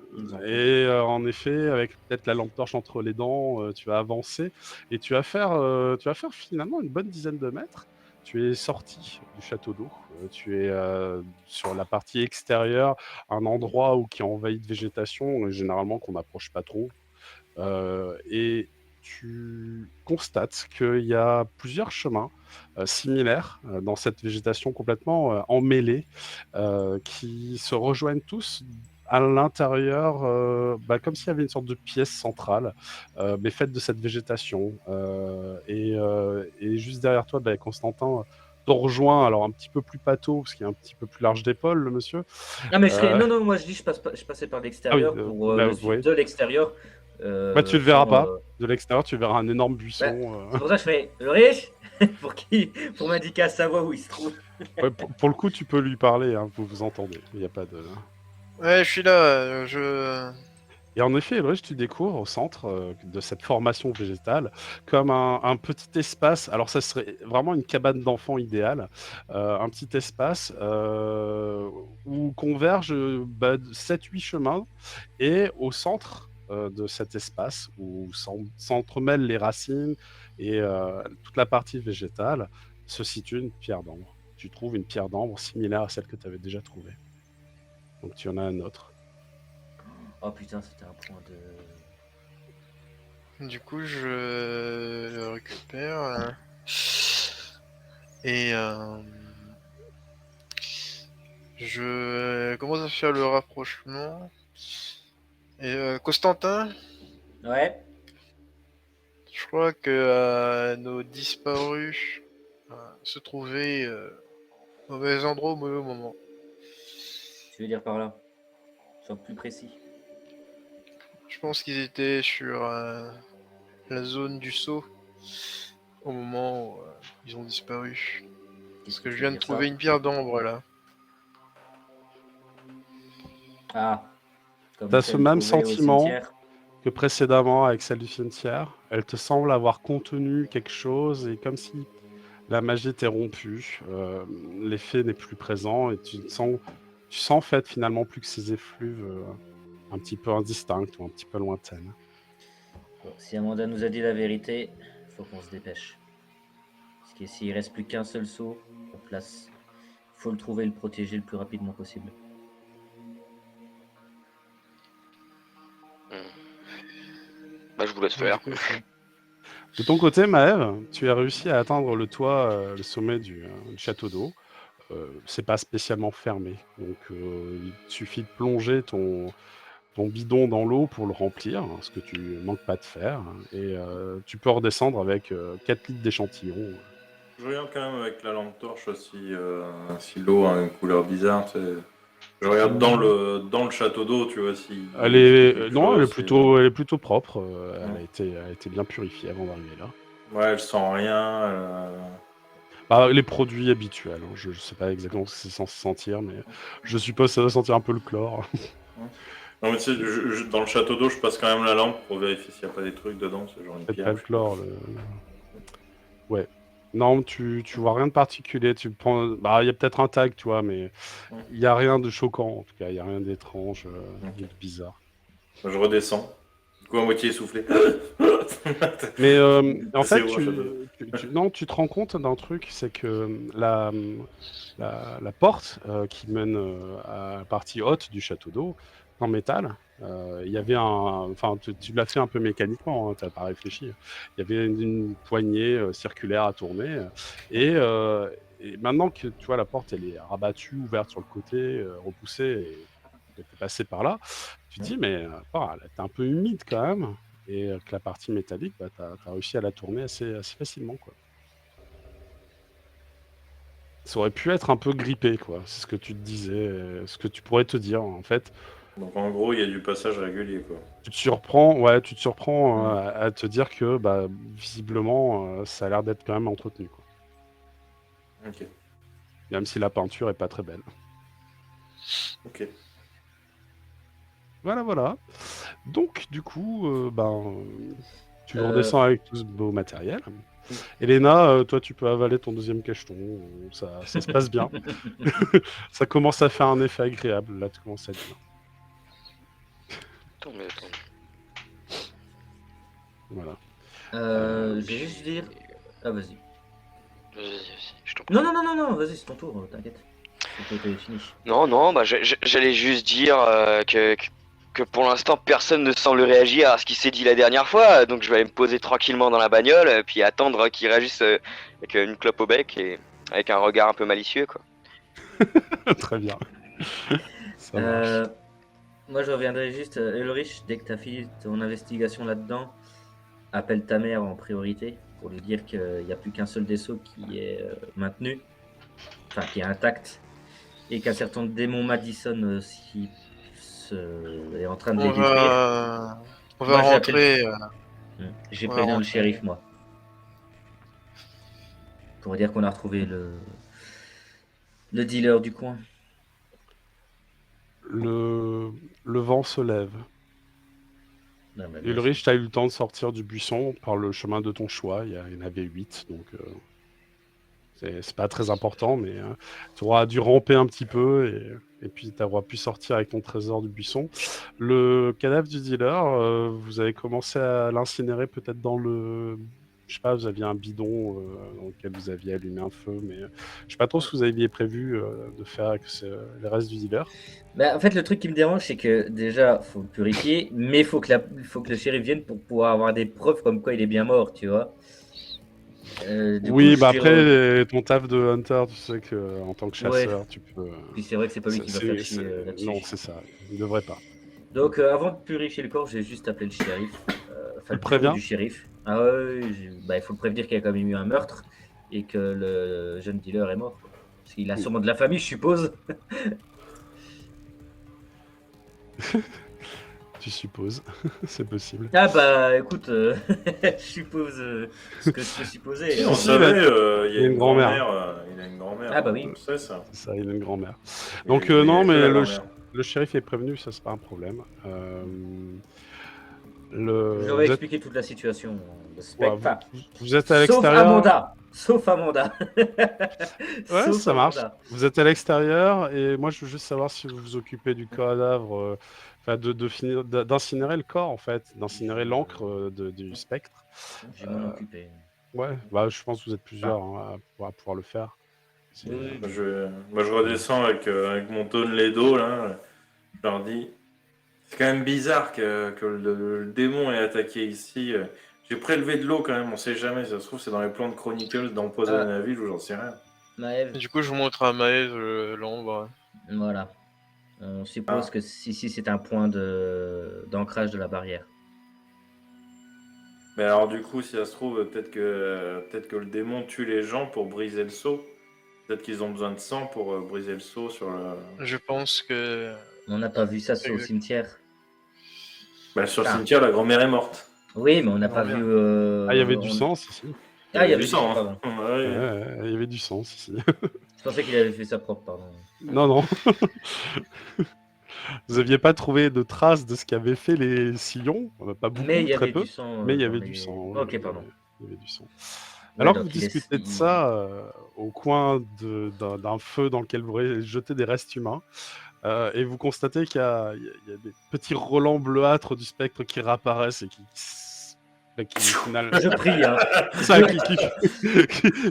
Et en effet, avec peut-être la lampe torche entre les dents, tu vas avancer, et tu vas faire finalement une bonne dizaine de mètres. Tu es sorti du château d'eau, tu es sur la partie extérieure, un endroit qui est envahi de végétation, généralement qu'on n'approche pas trop, et tu constates qu'il y a plusieurs chemins similaires dans cette végétation complètement emmêlée qui se rejoignent tous à l'intérieur, comme s'il y avait une sorte de pièce centrale, mais faite de cette végétation. Et juste derrière toi, Constantin te rejoint, alors un petit peu plus pâteau, parce qu'il est un petit peu plus large d'épaule, le monsieur. Ah, mais je serais... Euh, Non, moi je dis je passais par l'extérieur pour le suivre oui. de l'extérieur. Tu le verras sans, pas. De l'extérieur, tu verras un énorme buisson. C'est pour ça que je fais Ulrich pour m'indiquer à sa voix où il se trouve. Ouais, pour le coup, tu peux lui parler, hein, vous vous entendez. Il n'y a pas de. Ouais, je suis là, Et en effet, Ulrich, tu découvres au centre de cette formation végétale comme un petit espace. Alors, ça serait vraiment une cabane d'enfants idéale. Un petit espace où convergent 7-8 chemins. Et au centre de cet espace où s'entremêlent les racines et toute la partie végétale se situe une pierre d'ambre. Tu trouves une pierre d'ambre similaire à celle que tu avais déjà trouvée. Donc, tu en as un autre. Oh putain, c'était un point de... Du coup, je le récupère. Et je commence à faire le rapprochement. Et Constantin, Ouais. je crois que nos disparus se trouvaient au mauvais endroit au mauvais moment. Tu veux dire par là? Sois plus précis. Je pense qu'ils étaient sur la zone du saut au moment où ils ont disparu. Parce que je viens de trouver une pierre d'ambre là. Ah. T'as ce celle même trouvée au sentiment cimetière. que précédemment avec celle du cimetière. Elle te semble avoir contenu quelque chose et comme si la magie était rompue, l'effet n'est plus présent et tu sens en fait finalement plus que ces effluves un petit peu indistinctes ou un petit peu lointaines. Bon, si Amanda nous a dit la vérité, faut qu'on se dépêche. Parce que s'il reste plus qu'un seul seau en place, faut le trouver et le protéger le plus rapidement possible. Bah, je vous laisse faire. De ton côté, Maëv, tu as réussi à atteindre le toit, le sommet du château d'eau. C'est pas spécialement fermé, donc il suffit de plonger ton bidon dans l'eau pour le remplir, ce que tu manques pas de faire, et tu peux redescendre avec 4 litres d'échantillons. Je regarde quand même avec la lampe torche si l'eau a une couleur bizarre. Tu sais. Je regarde dans le château d'eau, tu vois, si. Elle est plutôt propre. Elle a été bien purifiée avant d'arriver là. Ouais, elle sent rien. Les produits habituels. Hein. Je sais pas exactement ce que c'est censé sentir, mais je suppose que ça doit sentir un peu le chlore. Non, mais tu sais, dans le château d'eau, je passe quand même la lampe pour vérifier s'il n'y a pas des trucs dedans. C'est genre une Peut-être pierre. pas le chlore. Ouais. Non, tu vois rien de particulier. Tu prends. Il y a peut-être un tag, tu vois, mais il n'y a rien de choquant. En tout cas, il n'y a rien d'étrange, de bizarre. Je redescends. Du coup, à moitié essoufflé. Mais en C'est fait, où, tu te rends compte d'un truc, c'est que la porte qui mène à la partie haute du château d'eau, en métal, il y avait enfin, tu l'as fait un peu mécaniquement, hein, tu n'as pas réfléchi. Il y avait une poignée circulaire à tourner, et maintenant que tu vois la porte, elle est rabattue, ouverte sur le côté, repoussée, et tu es passé par là, tu te dis, mais elle est un peu humide quand même. Et que la partie métallique, tu as réussi à la tourner assez facilement, quoi. Ça aurait pu être un peu grippé, quoi. C'est ce que tu te disais, ce que tu pourrais te dire, en fait. Donc en gros, il y a du passage régulier, quoi. Tu te surprends à te dire que, visiblement, ça a l'air d'être quand même entretenu, quoi. Ok. Même si la peinture est pas très belle. Ok. Voilà. Donc, du coup, tu redescends avec tout ce beau matériel. Elena, toi, tu peux avaler ton deuxième cacheton. Ça se passe bien. Ça commence à faire un effet agréable. Là, tu commences à être bien. Tant mieux. Voilà. Je vais juste dire... Ah, vas-y. Vas-y, je t'en prie. Non, vas-y, c'est ton tour, t'inquiète. C'est fini. Non, bah j'allais juste dire que que pour l'instant personne ne semble réagir à ce qui s'est dit la dernière fois, donc je vais aller me poser tranquillement dans la bagnole, puis attendre qu'il réagisse avec une clope au bec et avec un regard un peu malicieux, quoi. Très bien. Ça marche. Moi, je reviendrai juste. Ulrich, dès que tu as fini ton investigation là-dedans, appelle ta mère en priorité pour lui dire qu'il n'y a plus qu'un seul vaisseau qui est maintenu, enfin qui est intact, et qu'un certain démon Madison aussi est en train de les On détruire. va, on va Moi, j'ai rentrer. J'ai On va prévenu le rentrer. shérif, moi. Pour dire qu'on a retrouvé le dealer du coin. Le vent se lève. Non, mais bien Ulrich, tu as eu le temps de sortir du buisson par le chemin de ton choix. Il y en avait 8, donc c'est pas très important, mais tu auras dû ramper un petit peu et puis tu auras pu sortir avec ton trésor du buisson. Le cadavre du dealer, vous avez commencé à l'incinérer peut-être dans le... Je sais pas, vous aviez un bidon dans lequel vous aviez allumé un feu, mais je sais pas trop ce que vous aviez prévu de faire avec les restes du dealer. Bah, en fait, le truc qui me dérange, c'est que déjà, faut le purifier, mais faut que le shérif vienne pour pouvoir avoir des preuves comme quoi il est bien mort, tu vois. Du Oui, coup, bah je après, ton taf de hunter, tu sais que en tant que Ouais. chasseur, tu peux... Puis c'est vrai que c'est pas lui qui va faire chier là-dessus. Non, c'est ça, il devrait pas. Donc, avant de purifier le corps, j'ai juste appelé le shérif. Enfin, le bureau préviens du shérif. Ah ouais, bah, il faut le prévenir qu'il y a quand même eu un meurtre et que le jeune dealer est mort, quoi. Parce qu'il a sûrement de la famille, je suppose. Tu supposes, c'est possible. Ah bah écoute, je suppose ce que je peux supposer. Si on Si, savait, il il y a une grand-mère. Il a une grand-mère. Ah bah oui. On sait ça. C'est ça, il a une grand-mère. Il Donc est- il non, est que mais la le grand-mère. shérif est prévenu, ça c'est pas un problème. Je leur ai Vous êtes, expliqué toute la situation. ouais, Enfin, vous êtes à sauf l'extérieur. Amanda. Sauf Amanda. Ouais, Sauf ça marche. Amanda. Vous êtes à l'extérieur et moi je veux juste savoir si vous vous occupez du cadavre, enfin d'incinérer le corps en fait, d'incinérer l'encre du spectre. Je vais m'en occuper. Ouais, bah je pense que vous êtes plusieurs hein, à pouvoir le faire. C'est- Oui, Je redescends avec mon tonne Ledo, là. Je leur dis, c'est quand même bizarre que le démon ait attaqué ici. J'ai prélevé de l'eau quand même, on sait jamais. Ça se trouve, c'est dans les plans de Chronicles d'empoisonner la ville ou j'en sais rien. Maëv, Et du coup, je vous montre à Maëv l'ombre. voilà. On suppose Ah. que ici c'est un point d'ancrage de la barrière. Mais alors, du coup, si ça se trouve, peut-être que le démon tue les gens pour briser le sceau. Peut-être qu'ils ont besoin de sang pour briser le sceau sur le. Je pense que. On n'a pas vu ça au Exact. cimetière. Bah, sur le Ah. cimetière, la grand-mère est morte. Oui, mais on n'a Non, pas bien. vu. Ah, il y avait du sang, si. Ah, il y avait du sang. pardon. Hein. Ouais. Ouais, il y avait du sang, si. Je pensais qu'il avait fait ça propre, pardon. Non, non. Vous aviez pas trouvé de traces de ce qu'avaient fait les sillons? Pas beaucoup, Mais il y très avait peu. du sang. Mais il y dans avait les- du sang. Ok, pardon. Il y avait du sang. Ouais, Alors que donc vous il est- discutez de il- ça au coin d'un feu dans lequel vous jetez des restes humains, et vous constatez qu'il y a des petits relents bleuâtres du spectre qui réapparaissent et qui Je prie, hein.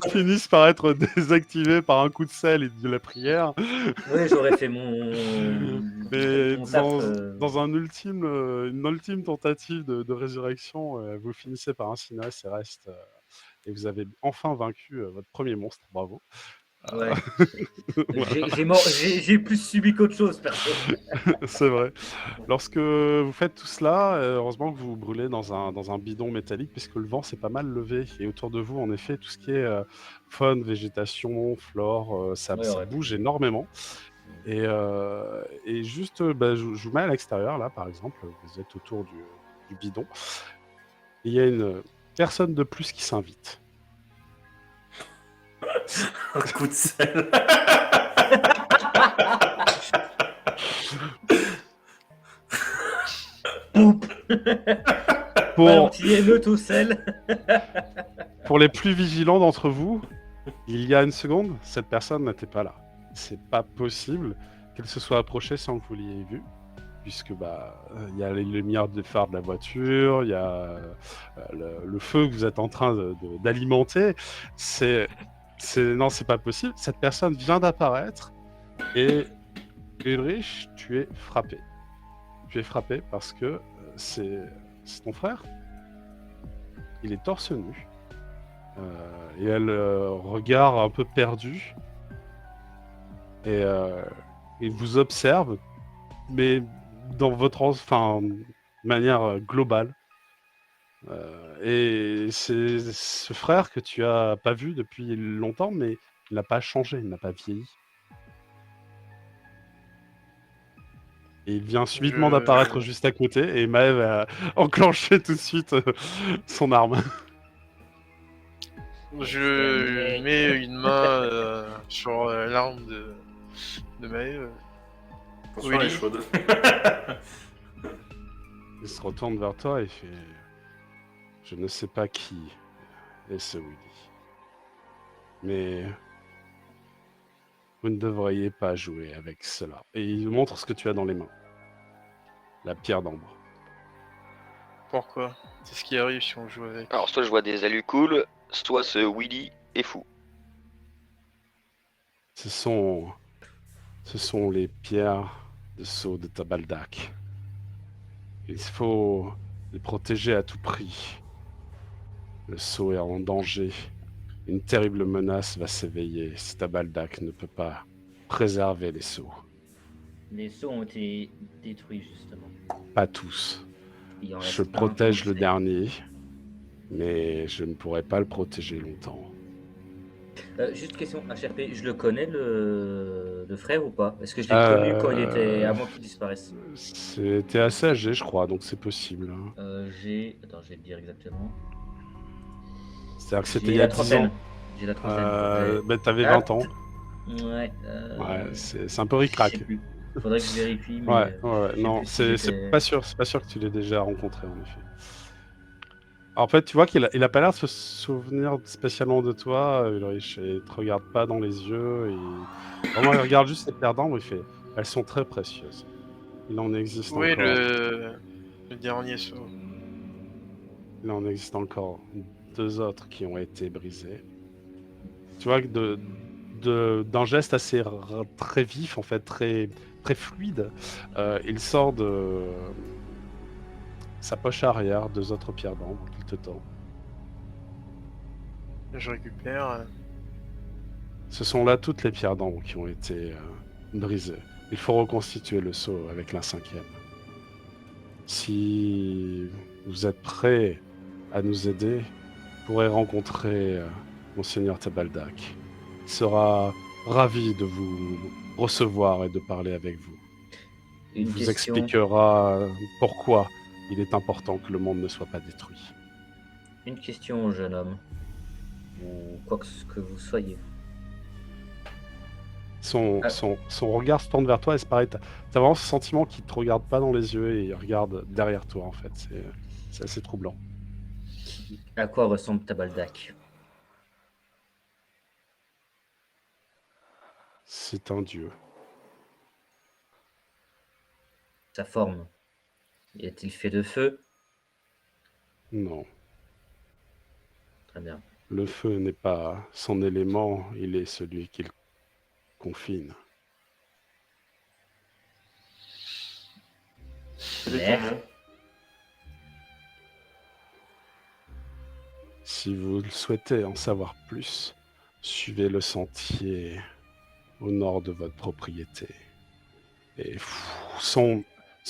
qui finissent par être désactivés par un coup de sel et de la prière. Oui, j'aurais fait mon. Mais mon taf, dans une ultime tentative de résurrection, vous finissez par incinérer ces restes et vous avez enfin vaincu votre premier monstre. Bravo. Ouais. J'ai plus subi qu'autre chose, perso. C'est vrai. Lorsque vous faites tout cela, heureusement que vous vous brûlez dans un bidon métallique puisque le vent s'est pas mal levé et autour de vous, en effet, tout ce qui est faune, végétation, flore, ça Ouais. bouge énormément. Et juste, je vous mets à l'extérieur, là, par exemple, vous êtes autour du bidon. Et il y a une personne de plus qui s'invite. Un coup de sel. Émeute au sel. Pour les plus vigilants d'entre vous, il y a une seconde, cette personne n'était pas là. C'est pas possible qu'elle se soit approchée sans que vous l'ayez vue, puisque il y a les lumières des phares de la voiture, il y a le feu que vous êtes en train d'alimenter. Non, c'est pas possible. Cette personne vient d'apparaître et Ulrich, tu es frappé. tu es frappé parce que c'est ton frère. Il est torse nu. Et elle regard un peu perdu. Et il vous observe, mais dans votre manière globale. Et c'est ce frère que tu as pas vu depuis longtemps, mais il n'a pas changé, il n'a pas vieilli. Et il vient subitement d'apparaître juste à côté, et Maëv a enclenché tout de suite son arme. Je mets une main sur l'arme de Maëv. Attention, elle est Willy. chaude. Il se retourne vers toi et fait « Je ne sais pas qui est ce Willy, mais vous ne devriez pas jouer avec cela. » Et il montre ce que tu as dans les mains. La pierre d'ambre. Pourquoi? C'est ce qui arrive si on joue avec. Alors, soit je vois des alus cool, soit ce Willy est fou. Ce sont les pierres de sceau de Tabaldak. Il faut les protéger à tout prix. Le sceau est en danger. Une terrible menace va s'éveiller si Tabaldak ne peut pas préserver les sceaux. Les sceaux ont été détruits, justement. Pas tous. Il en Je reste un protège qui le sait. dernier, mais je ne pourrai pas le protéger longtemps. Juste question, HRP, je le connais le frère ou pas? Est-ce que je l'ai connu quand il était avant qu'il disparaisse? C'était assez âgé, je crois, donc c'est possible. Hein. Attends, je vais te dire exactement. C'est-à-dire que c'était J'ai il y a la 10 trentaine. ans. J'ai la trentaine. Ben, t'avais Ah, 20 ans. Ouais. Ouais, c'est un peu Je ric-rac. sais plus. Faudrait que je vérifie. Mais, Ouais, je sais non, plus si c'est j'étais- pas sûr que tu l'aies déjà rencontré, en effet. En fait, tu vois qu'il a pas l'air de se souvenir spécialement de toi, Ulrich, et il te regarde pas dans les yeux, et vraiment, il regarde juste les pierres d'ambre, il fait « Elles sont très précieuses. Il en existe Oui, encore. le dernier saut. Il en existe encore 2 autres qui ont été brisés. » Tu vois que d'un geste assez très vif, en fait, très, très fluide, il sort de sa poche arrière 2 autres pierres d'ambre qu'il te tend. Je récupère. Ce sont là toutes les pierres d'ambre qui ont été brisées. Il faut reconstituer le sceau avec la 5e. Si vous êtes prêts à nous aider, vous pourrez rencontrer Monseigneur Tabaldak. Il sera ravi de vous recevoir et de parler avec vous. Il Une vous question. expliquera pourquoi il est important que le monde ne soit pas détruit. Une question, jeune homme. Ou quoi que vous soyez. Son regard se tourne vers toi et c'est pareil, t'as vraiment ce sentiment qu'il te regarde pas dans les yeux et il regarde derrière toi en fait. C'est assez troublant. À quoi ressemble Tabaldak? C'est un dieu. Sa forme? Est-il fait de feu? Non, Très bien. le feu n'est pas son élément, il est celui qu'il confine. L'air? Si vous le souhaitez en savoir plus, suivez le sentier au nord de votre propriété. Et son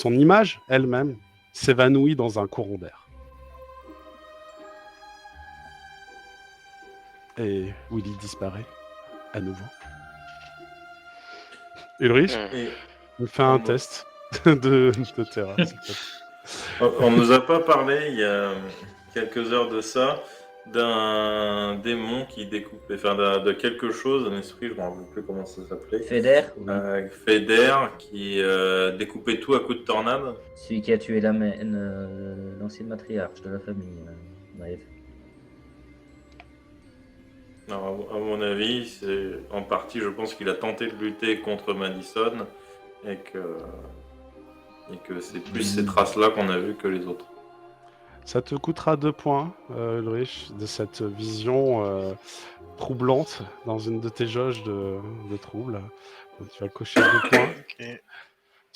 image elle-même s'évanouit dans un courant d'air. Et Willy disparaît à nouveau. Ulrich, Et me fais un test de terrain, s'il te plaît. on nous a pas parlé il y a quelques heures de ça d'un démon qui découpait, enfin de quelque chose, un esprit, je ne me rappelle plus comment ça s'appelait. Feder? Oui. Feder qui découpait tout à coups de tornade. Celui qui a tué l'ancienne matriarche de la famille. Maëv. Alors, à mon avis, c'est en partie, je pense qu'il a tenté de lutter contre Madison et que c'est plus ces traces-là qu'on a vues que les autres. Ça te coûtera 2 points, Ulrich, de cette vision troublante dans une de tes jauges de troubles. Donc tu vas cocher 2 points. Ok.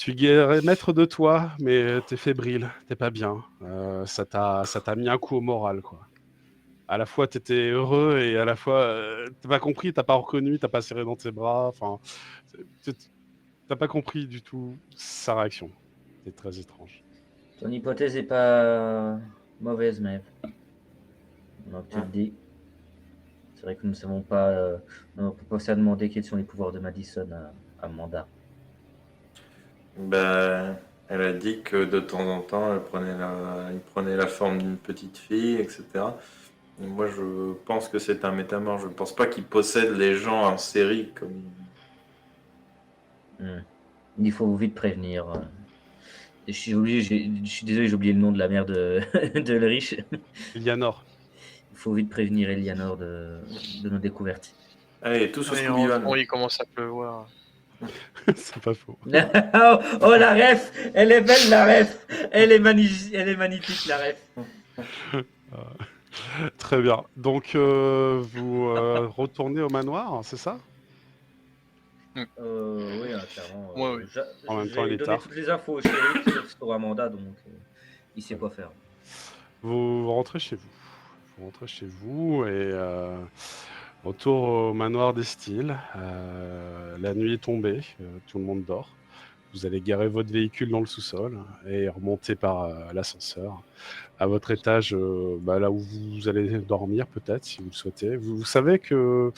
Tu guéris maître de toi, mais t'es fébrile, t'es pas bien. Ça t'a mis un coup au moral, quoi. À la fois, t'étais heureux et à la fois, t'as pas compris, t'as pas reconnu, t'as pas serré dans tes bras. Enfin, t'as pas compris du tout sa réaction. C'est très étrange. Ton hypothèse est pas mauvaise, mais donc tu le dis. C'est vrai que nous ne savons pas, on ne peut pas se demander quels sont les pouvoirs de Madison à Manda. Ben, elle a dit que de temps en temps, il prenait la forme d'une petite fille, etc. Et moi, je pense que c'est un métamorphe. Je ne pense pas qu'il possède les gens en série comme. Il faut vite prévenir. Je suis désolé, j'ai oublié le nom de la mère de, de Ulrich. Eleanor. Il faut vite prévenir Elianor de nos découvertes. Allez, tous au Et Scooby-Van. il commence à pleuvoir. C'est pas faux. Oh, la ref. Elle est belle, la ref. Elle est magnifique, la ref. Très bien. Donc, vous retournez au manoir, c'est ça? Oui, clairement. Ouais, oui. En même Je temps, il vais est donner tard. toutes les infos au shérif sur Amanda, donc il sait quoi faire. Vous rentrez chez vous. Vous rentrez chez vous et retour au manoir des Styles. La nuit est tombée, tout le monde dort. Vous allez garer votre véhicule dans le sous-sol et remonter par l'ascenseur à votre étage, là où vous allez dormir peut-être si vous le souhaitez. Vous savez que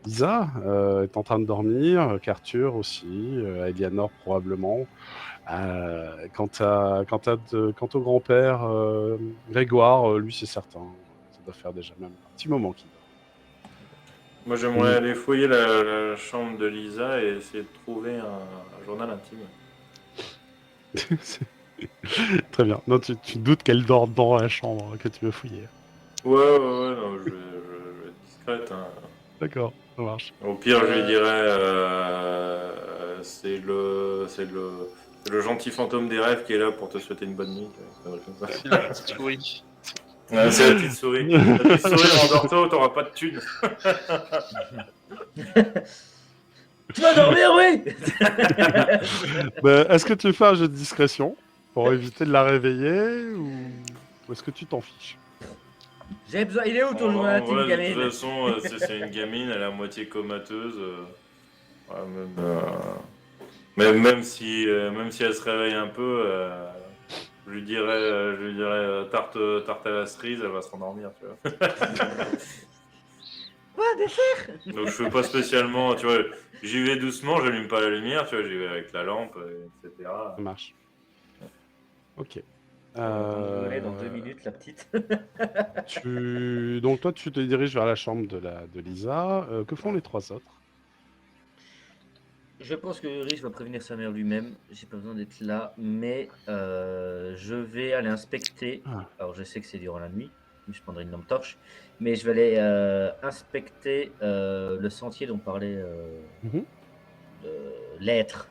Lisa est en train de dormir, qu'Arthur aussi, Eleanor probablement. Quant au grand-père, Grégoire, lui c'est certain. Ça doit faire déjà même un petit moment qu'il dort. Moi, j'aimerais aller fouiller la chambre de Lisa et essayer de trouver un journal intime. Très bien. Non, tu doutes qu'elle dort dans la chambre que tu veux fouiller. Ouais, non, je vais être discrète. Hein. D'accord, ça marche. Au pire, je lui dirais c'est le gentil fantôme des rêves qui est là pour te souhaiter une bonne nuit. C'est la petite souris. Ouais, c'est la petite souris. La petite souris, endors-toi, t'auras pas de thunes. Tu vas dormir, oui. Est-ce que tu fais un jeu de discrétion pour éviter de la réveiller ou est-ce que tu t'en fiches? J'ai besoin. Il est où ton journal intime, De toute gamine? façon, c'est une gamine, elle est à moitié comateuse. Même si elle se réveille un peu, je lui dirais tarte à la cerise, elle va se rendormir, tu vois. Quoi, dessert? Donc je fais pas spécialement, tu vois, j'y vais doucement, j'allume pas la lumière, tu vois, j'y vais avec la lampe, etc. Ça marche. Ok. Dans 2 minutes, la petite. Donc toi, tu te diriges vers la chambre de Lisa. Que font les trois autres? Je pense que Ulrich va prévenir sa mère lui-même. J'ai pas besoin d'être là, mais je vais aller inspecter. Ah. Alors je sais que c'est durant la nuit, je prendrai une lampe torche, mais je vais aller inspecter le sentier dont parlait l'être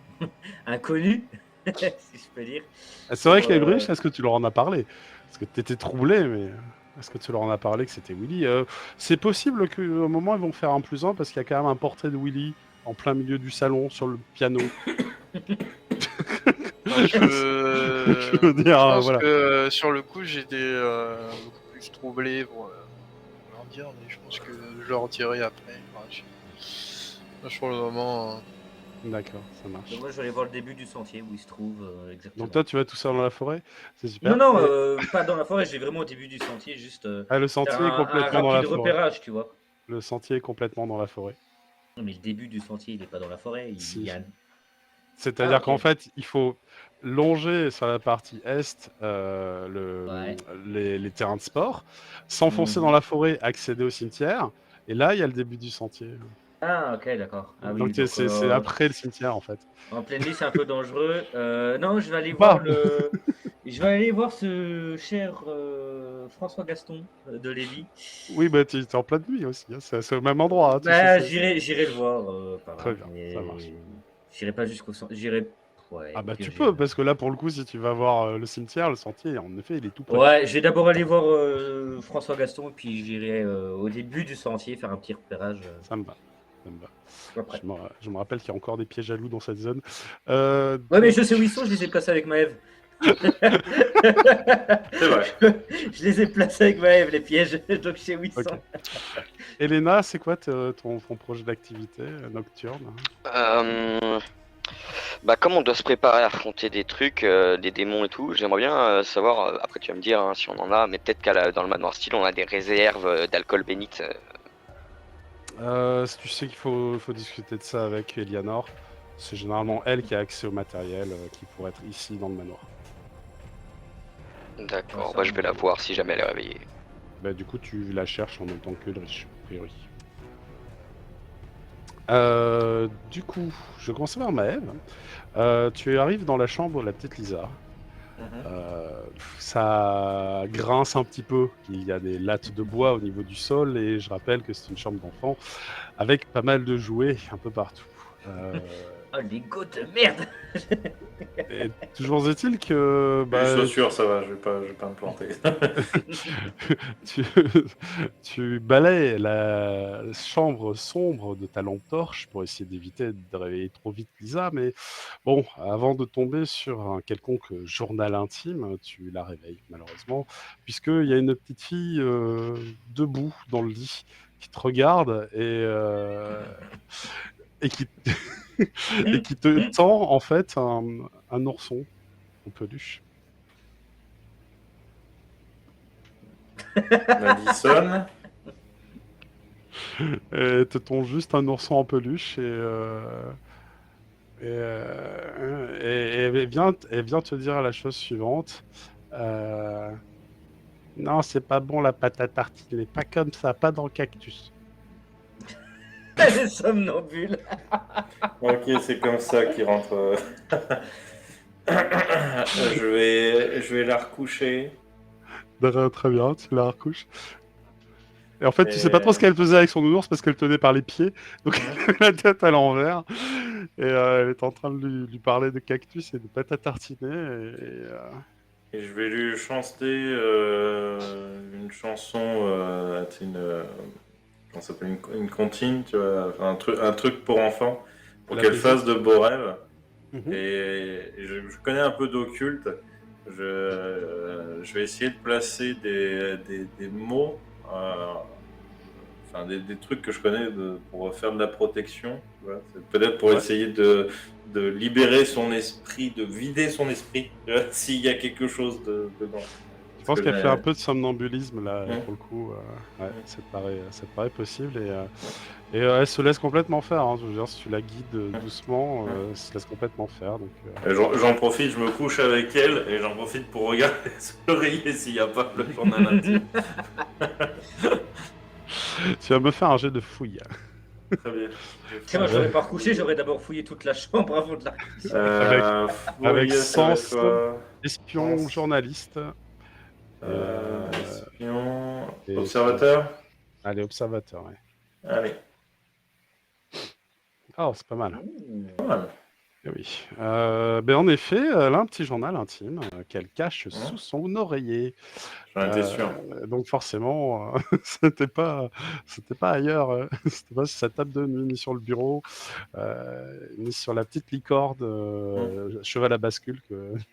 inconnu, si je peux dire. C'est vrai que les Ulrich, est-ce que tu leur en as parlé? Parce que tu étais troublé, mais est-ce que tu leur en as parlé que c'était Willy? C'est possible qu'au moment, ils vont faire un plus un parce qu'il y a quand même un portrait de Willy en plein milieu du salon sur le piano. Je veux dire, pense voilà. que sur le coup, j'étais beaucoup plus troublé pour leur dire, mais je pense que je leur dirai après. Pour le moment. D'accord, ça marche. Donc moi, je vais aller voir le début du sentier où il se trouve exactement. Donc toi, tu vas tout seul dans la forêt? C'est super. Non, pas dans la forêt, je vais vraiment au début du sentier, juste le sentier faire est complètement dans la rapide forêt. repérage, tu vois. Le sentier est complètement dans la forêt. Non, mais le début du sentier, il n'est pas dans la forêt. Si. Y a... C'est-à-dire ok. qu'en fait, il faut longer sur la partie est les terrains de sport, s'enfoncer dans la forêt, accéder au cimetière, et là, il y a le début du sentier. Ah, ok, d'accord. Ah, donc oui, c'est après le cimetière, en fait. En pleine nuit, c'est un peu dangereux. Non, je vais aller voir je vais aller voir ce cher François Gaston de Lévis. Oui, bah tu es en pleine nuit aussi, hein. C'est au même endroit. Hein, j'irai le voir. Très bien, ça marche. J'irai pas jusqu'au centre. J'irai. Ouais, ah bah tu peux, parce que là, pour le coup, si tu vas voir le cimetière, le sentier, en effet, il est tout près. Ouais, je vais d'abord aller voir François Gaston, et puis j'irai au début du sentier faire un petit repérage. Ça me va. Même pas. Après. Je me rappelle qu'il y a encore des pièges à loups dans cette zone. Ouais, mais je sais où ils sont, je les ai placés avec Maëv. C'est vrai. Je les ai placés avec Maëv, les pièges, donc je sais où ils Ok. sont. Elena, c'est quoi ton projet d'activité nocturne? Bah, comme on doit se préparer à affronter des trucs, des démons et tout, j'aimerais bien savoir, après tu vas me dire hein, si on en a, mais peut-être dans le manoir style on a des réserves d'alcool bénite. Si tu sais qu'il faut discuter de ça avec Elianor, c'est généralement elle qui a accès au matériel qui pourrait être ici dans le manoir. D'accord, ça, bah je vais la on- voir si jamais elle est réveillée. Bah, du coup, tu la cherches en même temps que Ulrich, a priori. Du coup, je commence par Maëv. Tu arrives dans la chambre de la petite Lisa. Ça grince un petit peu. Il y a des lattes de bois au niveau du sol et je rappelle que c'est une chambre d'enfant avec pas mal de jouets un peu partout. Oh, les go de merde. Et toujours est-il que Les chaussures, ça va, je vais pas me planter. tu, tu balayes la chambre sombre de ta lampe torche pour essayer d'éviter de réveiller trop vite Lisa, mais bon, avant de tomber sur un quelconque journal intime, tu la réveilles malheureusement, puisqu'il y a une petite fille debout dans le lit qui te regarde et qui, et qui te tend en fait un ourson en peluche. Madison. Elle te tond juste un ourson en peluche et elle vient te dire la chose suivante. Non, c'est pas bon la pâte à tartiner, pas comme ça, pas dans le cactus. Elle est somnambule. Ok, c'est comme ça qu'il rentre. Je vais la recoucher. Très bien, tu la recouches. Et en fait, tu sais pas trop ce qu'elle faisait avec son nounours parce qu'elle tenait par les pieds, donc la tête à l'envers. Et elle est en train de lui parler de cactus et de pâte à tartiner. Et je vais lui chanter une chanson, comment ça s'appelle, une comptine, tu vois, enfin, un truc pour enfants, pour La qu'elle plaisir. fasse de beaux rêves. Mhm. Et je connais un peu d'occulte. Je vais essayer de placer des mots, enfin des trucs que je connais pour faire de la protection. Tu vois. C'est peut-être pour Ouais. essayer de libérer son esprit, de vider son esprit, tu vois, s'il y a quelque chose dedans. Je pense que qu'elle j'ai- fait un peu de somnambulisme là, Mhm. pour le coup. Ouais, ça te paraît possible et elle se laisse complètement faire. Hein. Je veux dire, si tu la guides doucement, elle se laisse complètement faire. Donc, Et j'en profite, je me couche avec elle et j'en profite pour regarder sous l'oreiller s'il n'y a pas le journal intime. tu vas me faire un jet de fouille. Très bien. Tiens, moi, j'aurais pas recouché, j'aurais d'abord fouillé toute la chambre avant de la recoucher. Avec ça va être sens, quoi espion, Sens. journaliste. Espion, et- observateur. Allez, observateur. Ouais. Allez, Oh, c'est pas mal. pas mal. Eh oui. Ben en effet, elle a un petit journal intime qu'elle cache sous son oreiller. J'en étais sûr. Donc forcément, c'était pas ailleurs, c'était pas sur sa table de nuit, ni sur le bureau, ni sur la petite licorne cheval à bascule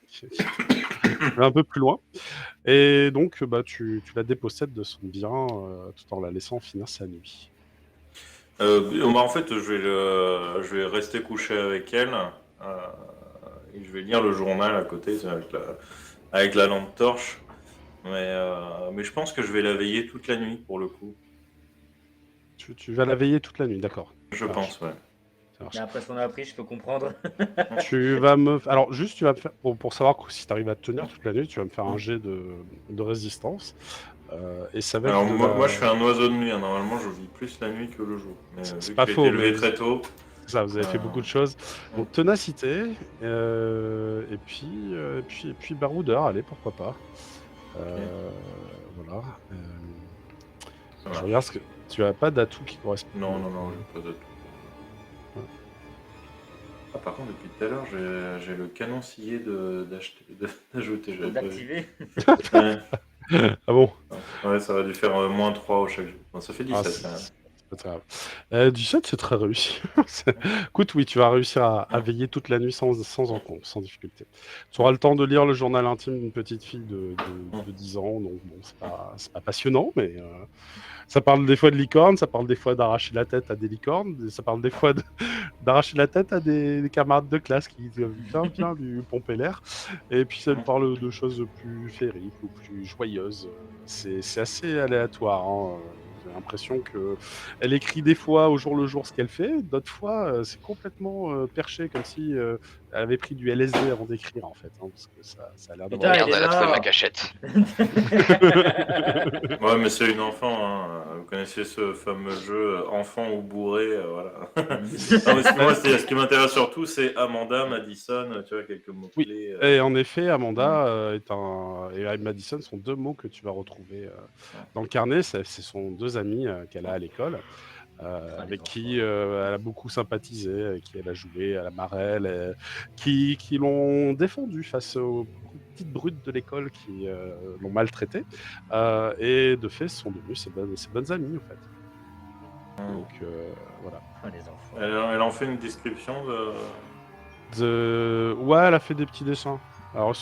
qui est un peu plus loin. Et donc, bah, tu la dépossèdes de son bien tout en la laissant finir sa nuit. En fait, je vais rester couché avec elle et je vais lire le journal à côté avec la lampe torche. Mais je pense que je vais la veiller toute la nuit pour le coup. Tu vas la veiller toute la nuit, d'accord. Je Ça marche. pense, ouais. Ça marche. Mais après ce qu'on a appris, je peux comprendre. Tu vas me... Alors, juste, tu vas me faire... pour savoir si tu arrives à tenir toute la nuit, tu vas me faire un jet de résistance. Et ça va Alors être de moi, je suis un oiseau de nuit, hein. Normalement je vis plus la nuit que le jour. Mais C'est vu pas que j'ai faux, été levé mais- très tôt, Ça, vous avez fait beaucoup de choses. Donc, ténacité, et puis baroudeur, allez, pourquoi pas. Voilà. ça Je marche. regarde ce que... Tu as pas d'atout qui correspond. Non, j'ai pas de tout. Ah, par contre, depuis tout à l'heure, j'ai le canon scié d'ajouter. j'avais pas vu. D'activer. Ouais. Ah bon? Ouais, ça va dû faire -3 au chaque jour. Bon, ça fait 17. Ah, quand même. Pas très grave. 17, c'est très réussi. Écoute, oui, tu vas réussir à veiller toute la nuit sans encombre, sans difficulté. Tu auras le temps de lire le journal intime d'une petite fille de 10 ans, donc bon, c'est pas passionnant, mais ça parle des fois de licorne, ça parle des fois d'arracher la tête à des licornes, ça parle des fois d'arracher la tête à des camarades de classe qui viens lui pomper l'air, et puis ça lui parle de choses plus féeriques ou plus joyeuses. C'est assez aléatoire, hein. J'ai l'impression que elle écrit des fois au jour le jour ce qu'elle fait, d'autres fois c'est complètement perché, comme si elle avait pris du LSD avant d'écrire en fait, hein, parce que ça a l'air d'avoir. Putain, Merde, elle a trouvé Elena. ma cachette. Ouais, mais c'est une enfant, hein. Vous connaissez ce fameux jeu enfant ou bourré, voilà. Non, mais ce qui m'intéresse surtout, c'est Amanda, Madison, tu vois, quelques Oui, mots-clés. et en effet, Amanda et Madison sont deux mots que tu vas retrouver dans le carnet. Ce sont deux amis qu'elle a à l'école, avec qui elle a beaucoup sympathisé, avec qui elle a joué à la marelle, qui l'ont défendue face aux petites brutes de l'école qui l'ont maltraitée. Et de fait, ce sont devenus ses bonnes amies, en fait. Donc, voilà. Ah, les enfants. Elle en fait une description de. Ouais, elle a fait des petits dessins. Alors,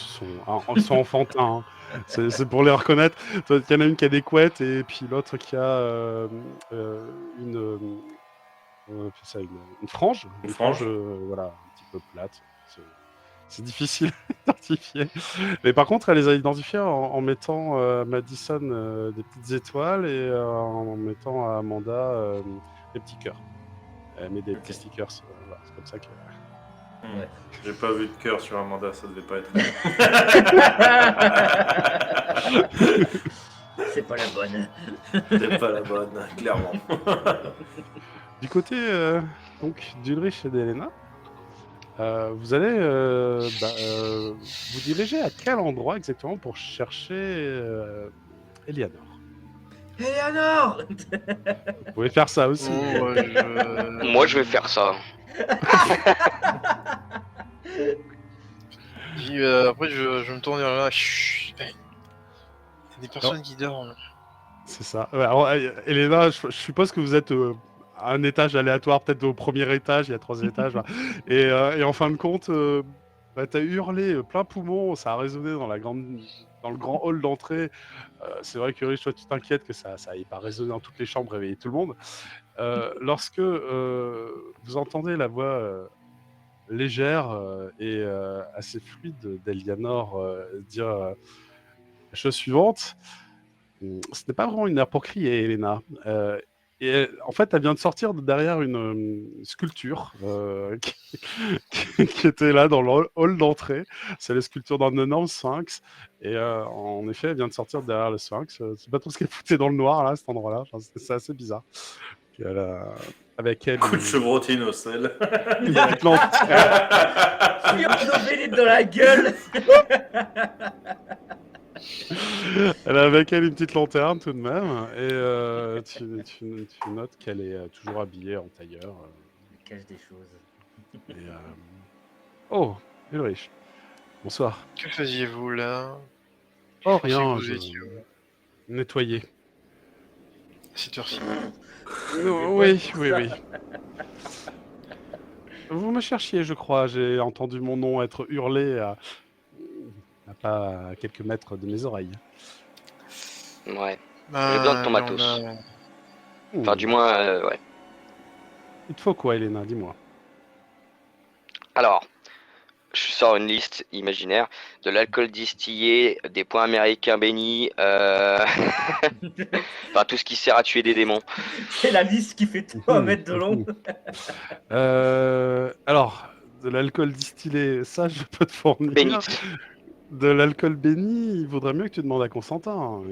ils sont enfantins, hein. C'est pour les reconnaître. Il y en a une qui a des couettes et puis l'autre qui a une, on appelle ça une frange. Une frange. Voilà, un petit peu plate. C'est difficile à identifier. Mais par contre, elle les a identifiés en mettant à Madison des petites étoiles et en mettant à Amanda des petits cœurs. Elle met des petits stickers. Voilà, c'est comme ça que. Ouais. J'ai pas vu de cœur sur Amanda, ça devait pas être. C'est pas la bonne. C'est pas la bonne, clairement. Du côté donc d'Ulrich et d'Elena, vous allez vous diriger à quel endroit exactement pour chercher Eleanor? Eleanor. Vous pouvez faire ça aussi. Moi, je vais faire ça. Après, je me tourne vers là. Chut, hey. Il y a des personnes qui dorment. C'est ça. Ouais, alors, Elena, je suppose que vous êtes à un étage aléatoire, peut-être au premier étage, il y a 3 étages. Là. Et en fin de compte, t'as hurlé plein poumon, ça a résonné dans le grand hall d'entrée. C'est vrai que Rich, toi, tu t'inquiètes que ça n'aille pas résonner dans toutes les chambres, réveiller tout le monde. Lorsque vous entendez la voix légère et assez fluide d'Elianor dire la chose suivante, ce n'est pas vraiment une heure pour crier, Elena. En fait, elle vient de sortir de derrière une sculpture qui était là dans le hall d'entrée. C'est la sculpture d'un énorme sphinx. Et en effet, elle vient de sortir de derrière le sphinx. C'est pas trop ce qu'elle foutait dans le noir, là, cet endroit-là. Enfin, c'est assez bizarre. Puis avec elle. Coup de chevrotine au sel. Une petite lanterne. Furent dans la gueule. Elle a avec elle une petite lanterne tout de même. Et tu notes qu'elle est toujours habillée en tailleur. Elle cache des choses. Et, Oh, Ulrich. Bonsoir. Que faisiez-vous là? Oh, Je pensais rien, que vous je étiez nettoyais. à cette heure-ci. Oui. Vous me cherchiez, je crois. J'ai entendu mon nom être hurlé à pas quelques mètres de mes oreilles. Ouais. J'ai besoin de ton matos. Enfin, du moins, ouais. Il te faut quoi, Elena? Dis-moi. Alors, je sors une liste imaginaire de l'alcool distillé, des points américains bénis, enfin tout ce qui sert à tuer des démons. C'est la liste qui fait 3 mètres de long. Alors, de l'alcool distillé, ça, je peux te fournir. Bénis. De l'alcool béni, il vaudrait mieux que tu demandes à Constantin. Hein.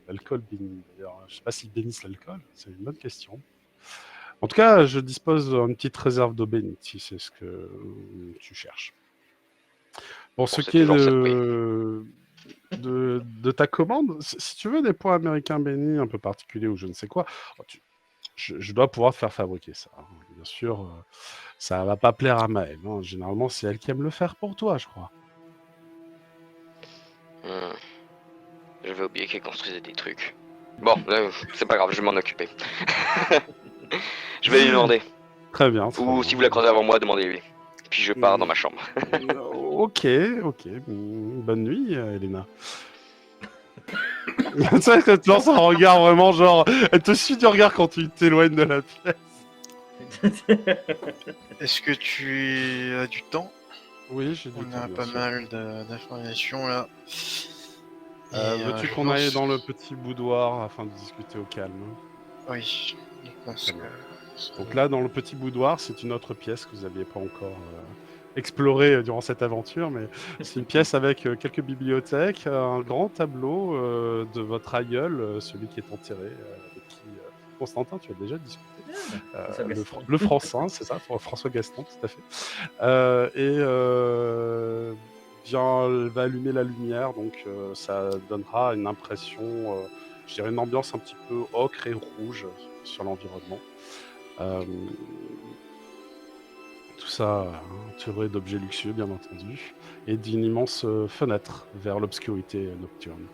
L'alcool béni. D'ailleurs, je sais pas s'ils bénissent l'alcool, c'est une bonne question. En tout cas, je dispose d'une petite réserve d'eau bénite, si c'est ce que tu cherches. Pour ce qui est de ta commande, si tu veux des points américains bénis un peu particuliers ou je ne sais quoi, je dois pouvoir te faire fabriquer ça. Hein. Bien sûr, ça va pas plaire à Maëlle. Hein. Généralement, c'est elle qui aime le faire pour toi, je crois. J'avais oublié qu'elle construisait des trucs. Bon, c'est pas grave, je vais m'en occuper. Je vais lui demander. Très bien. très Ou bien. si vous la croisez avant moi, demandez-lui. Puis je pars dans ma chambre. Ok. Bonne nuit, Elena. Tu sais que tu lances un regard vraiment genre. Elle te suit du regard quand tu t'éloignes de la pièce. Est-ce que tu as du temps? Oui, j'ai du On temps, a bien pas sûr. mal d'informations là. Veux-tu je qu'on pense- aille dans le petit boudoir afin de discuter au calme? Oui, je pense Très que... bien. Donc là, dans le petit boudoir, c'est une autre pièce que vous n'aviez pas encore explorée durant cette aventure, mais c'est une pièce avec quelques bibliothèques, un grand tableau de votre aïeul, celui qui est enterré, avec qui Constantin, tu as déjà discuté. François Gaston. Le Francin, c'est ça, François Gaston, tout à fait. Elle va allumer la lumière, donc ça donnera une impression, je dirais une ambiance un petit peu ocre et rouge sur l'environnement. Tout ça entouré d'objets luxueux, bien entendu, et d'une immense fenêtre vers l'obscurité nocturne.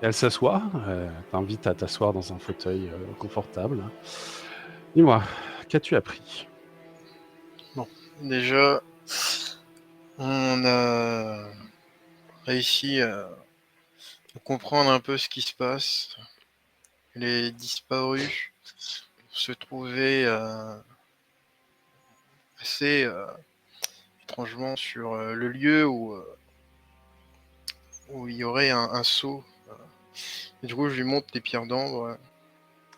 Et elle s'assoit, elle t'invite à t'asseoir dans un fauteuil confortable. Dis-moi, qu'as-tu appris? Déjà, on a réussi à comprendre un peu ce qui se passe. Les disparus se trouvaient assez étrangement sur le lieu où il y aurait un seau. Et du coup, je lui montre les pierres d'ambre.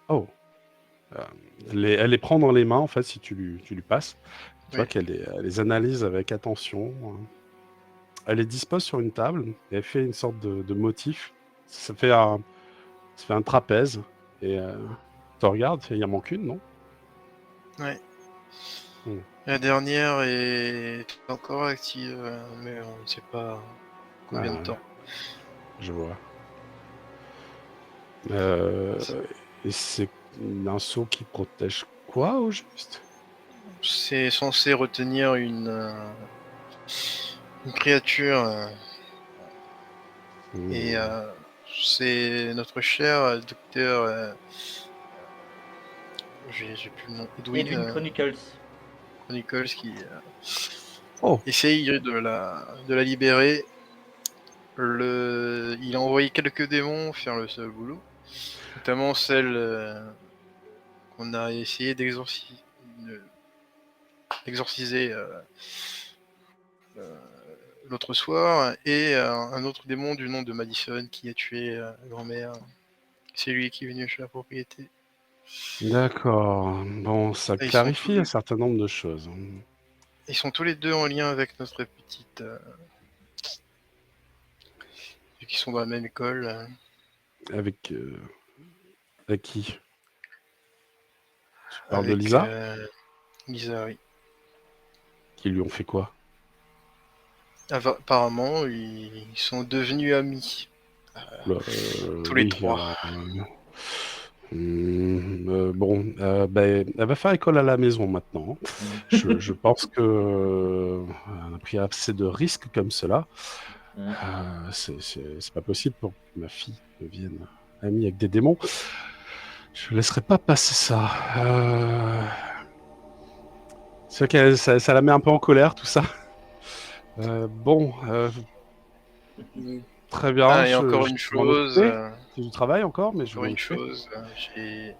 Oh, elle les prend dans les mains, en fait, si tu lui passes. Tu vois Oui. elle les analyse avec attention. Elle les dispose sur une table et elle fait une sorte de motif. Ça fait un trapèze. Et tu regardes, il y en manque une, non? Ouais. Hmm. La dernière est encore active, mais on ne sait pas combien de temps. Je vois. Et c'est un seau qui protège quoi, au juste? C'est censé retenir une créature et c'est notre cher docteur j'ai plus le nom, Edwin Edwin Chronicles. Chronicles qui Oh, essaye de la libérer. Il a envoyé quelques démons faire le seul boulot, notamment celle qu'on a essayé d'exorciser l'autre soir, et un autre démon du nom de Madison qui a tué la grand-mère. C'est lui qui est venu chez la propriété. d'accord. Bon, ça Et ils sont clarifie un certain nombre de choses. Ils sont tous les deux en lien avec notre petite... vu qu'ils sont dans la même école. Avec qui? Tu parles de Avec Lisa? Lisa, oui. Qui lui ont fait quoi? Apparemment, ils sont devenus amis. Tous les trois. Bon, ben, elle va faire école à la maison maintenant. Je pense que elle a pris assez de risques comme cela. C'est pas possible pour que ma fille devienne amie avec des démons. Je laisserai pas passer ça. C'est vrai que ça la met un peu en colère, tout ça. Bon, très bien. Ah, et encore une Je m'en chose. occuper. C'est du travail encore, mais je Encore vais m'en une occuper. chose. J'ai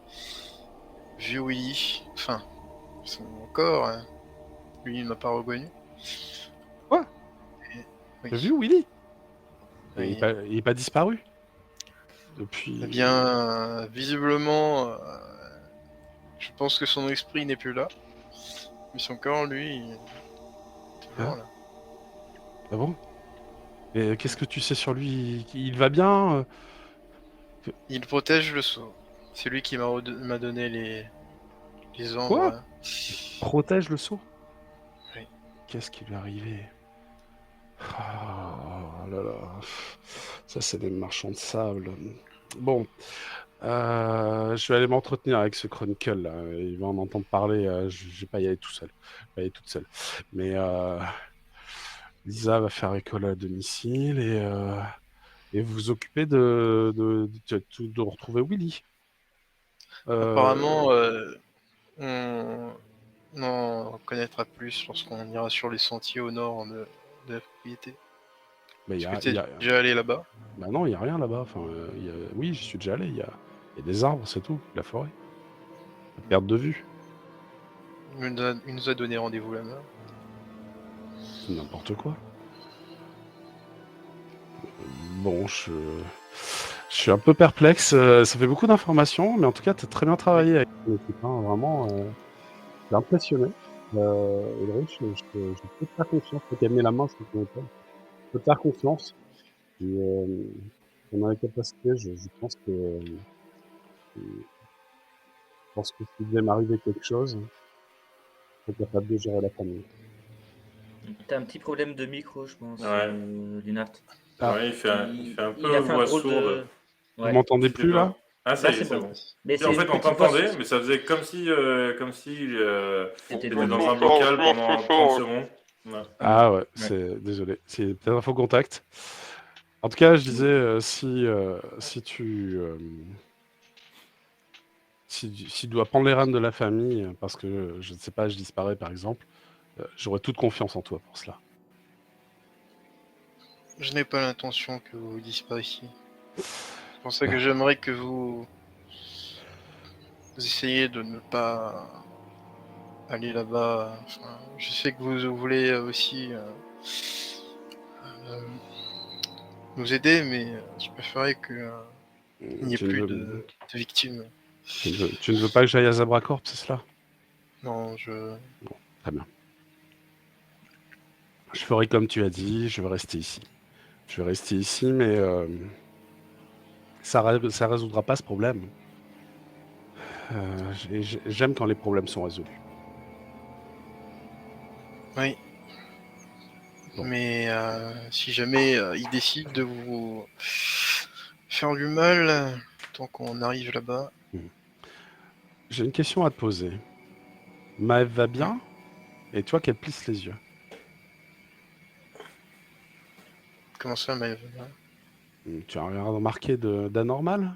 vu Willy. Enfin, son corps. Lui, il m'a pas reconnu. Quoi? Oui. T'as vu Willy? Oui. Il est pas disparu depuis. Eh bien, visiblement, je pense que son esprit n'est plus là. Mais son corps, lui, il est toujours là. Ah bon? Et qu'est-ce que tu sais sur lui? Il va bien? Il protège le sceau. C'est lui qui m'a donné les ombres. Quoi? Protège le sceau? Oui. Qu'est-ce qui lui est arrivé? Oh là là. Ça, c'est des marchands de sable. Bon. Je vais aller m'entretenir avec ce Chronicle là. Il va en entendre parler. Je vais pas y aller tout seul. Je vais pas y aller toute seule. Mais Lisa va faire école à domicile et et vous vous occupez de retrouver Willy. Apparemment, on en connaîtra plus lorsqu'on ira sur les sentiers au nord de la propriété. Mais Est-ce que tu es déjà allé là-bas? Bah non, il n'y a rien là-bas. Enfin, oui, j'y suis déjà allé. Il y a des arbres, c'est tout, la forêt. À perte de vue, Il nous a donné rendez-vous là-bas. c'est n'importe quoi. Bon, je suis un peu perplexe. Ça fait beaucoup d'informations, mais en tout cas, tu as très bien travaillé avec ton équipe. Hein, vraiment, t'es impressionné. Ulrich, je peux te faire confiance. Tu as mis la main sur ton épaule. Je peux te faire confiance. Et, on a les capacités, je pense que s'il devait m'arriver quelque chose, je serais capable de gérer la famille. T'as un petit problème de micro, je pense, Ouais. Linart. Ah. Ouais, il fait un Il peu a fait un voix drôle sourde. de. Vous Ouais. m'entendez Je sais plus là? pas. Ah, ça Là, y est, c'est c'est bon. bon. Mais Et c'est en une fait, on petite voix. t'entendait, mais ça faisait comme si C'était t'étais devant dans lui. un bocal pendant 30 secondes. Ouais. Ah ouais, Ouais. c'est désolé, c'est peut-être un faux contact. En tout cas, je disais, si tu dois prendre les rênes de la famille, parce que je ne sais pas, je disparais par exemple, j'aurais toute confiance en toi pour cela. Je n'ai pas l'intention que vous disparaissiez. C'est pour ça que j'aimerais que vous essayiez de ne pas aller là-bas. Enfin, je sais que vous voulez aussi nous aider, mais je préférais qu'il n'y ait Tu ne plus veux, de victimes. tu ne veux pas que j'aille à Zabracorp, c'est cela? Non, je... Bon, très bien. Je ferai comme tu as dit, je vais rester ici. Je vais rester ici, mais ça résoudra pas ce problème. J'aime quand les problèmes sont résolus. Oui. Bon. Mais si jamais il décide de vous faire du mal, tant qu'on arrive là-bas... J'ai une question à te poser. Maëv va bien? Et toi, qu'elle plisse les yeux. Comment ça, Maëv? Tu as rien remarqué d'anormal?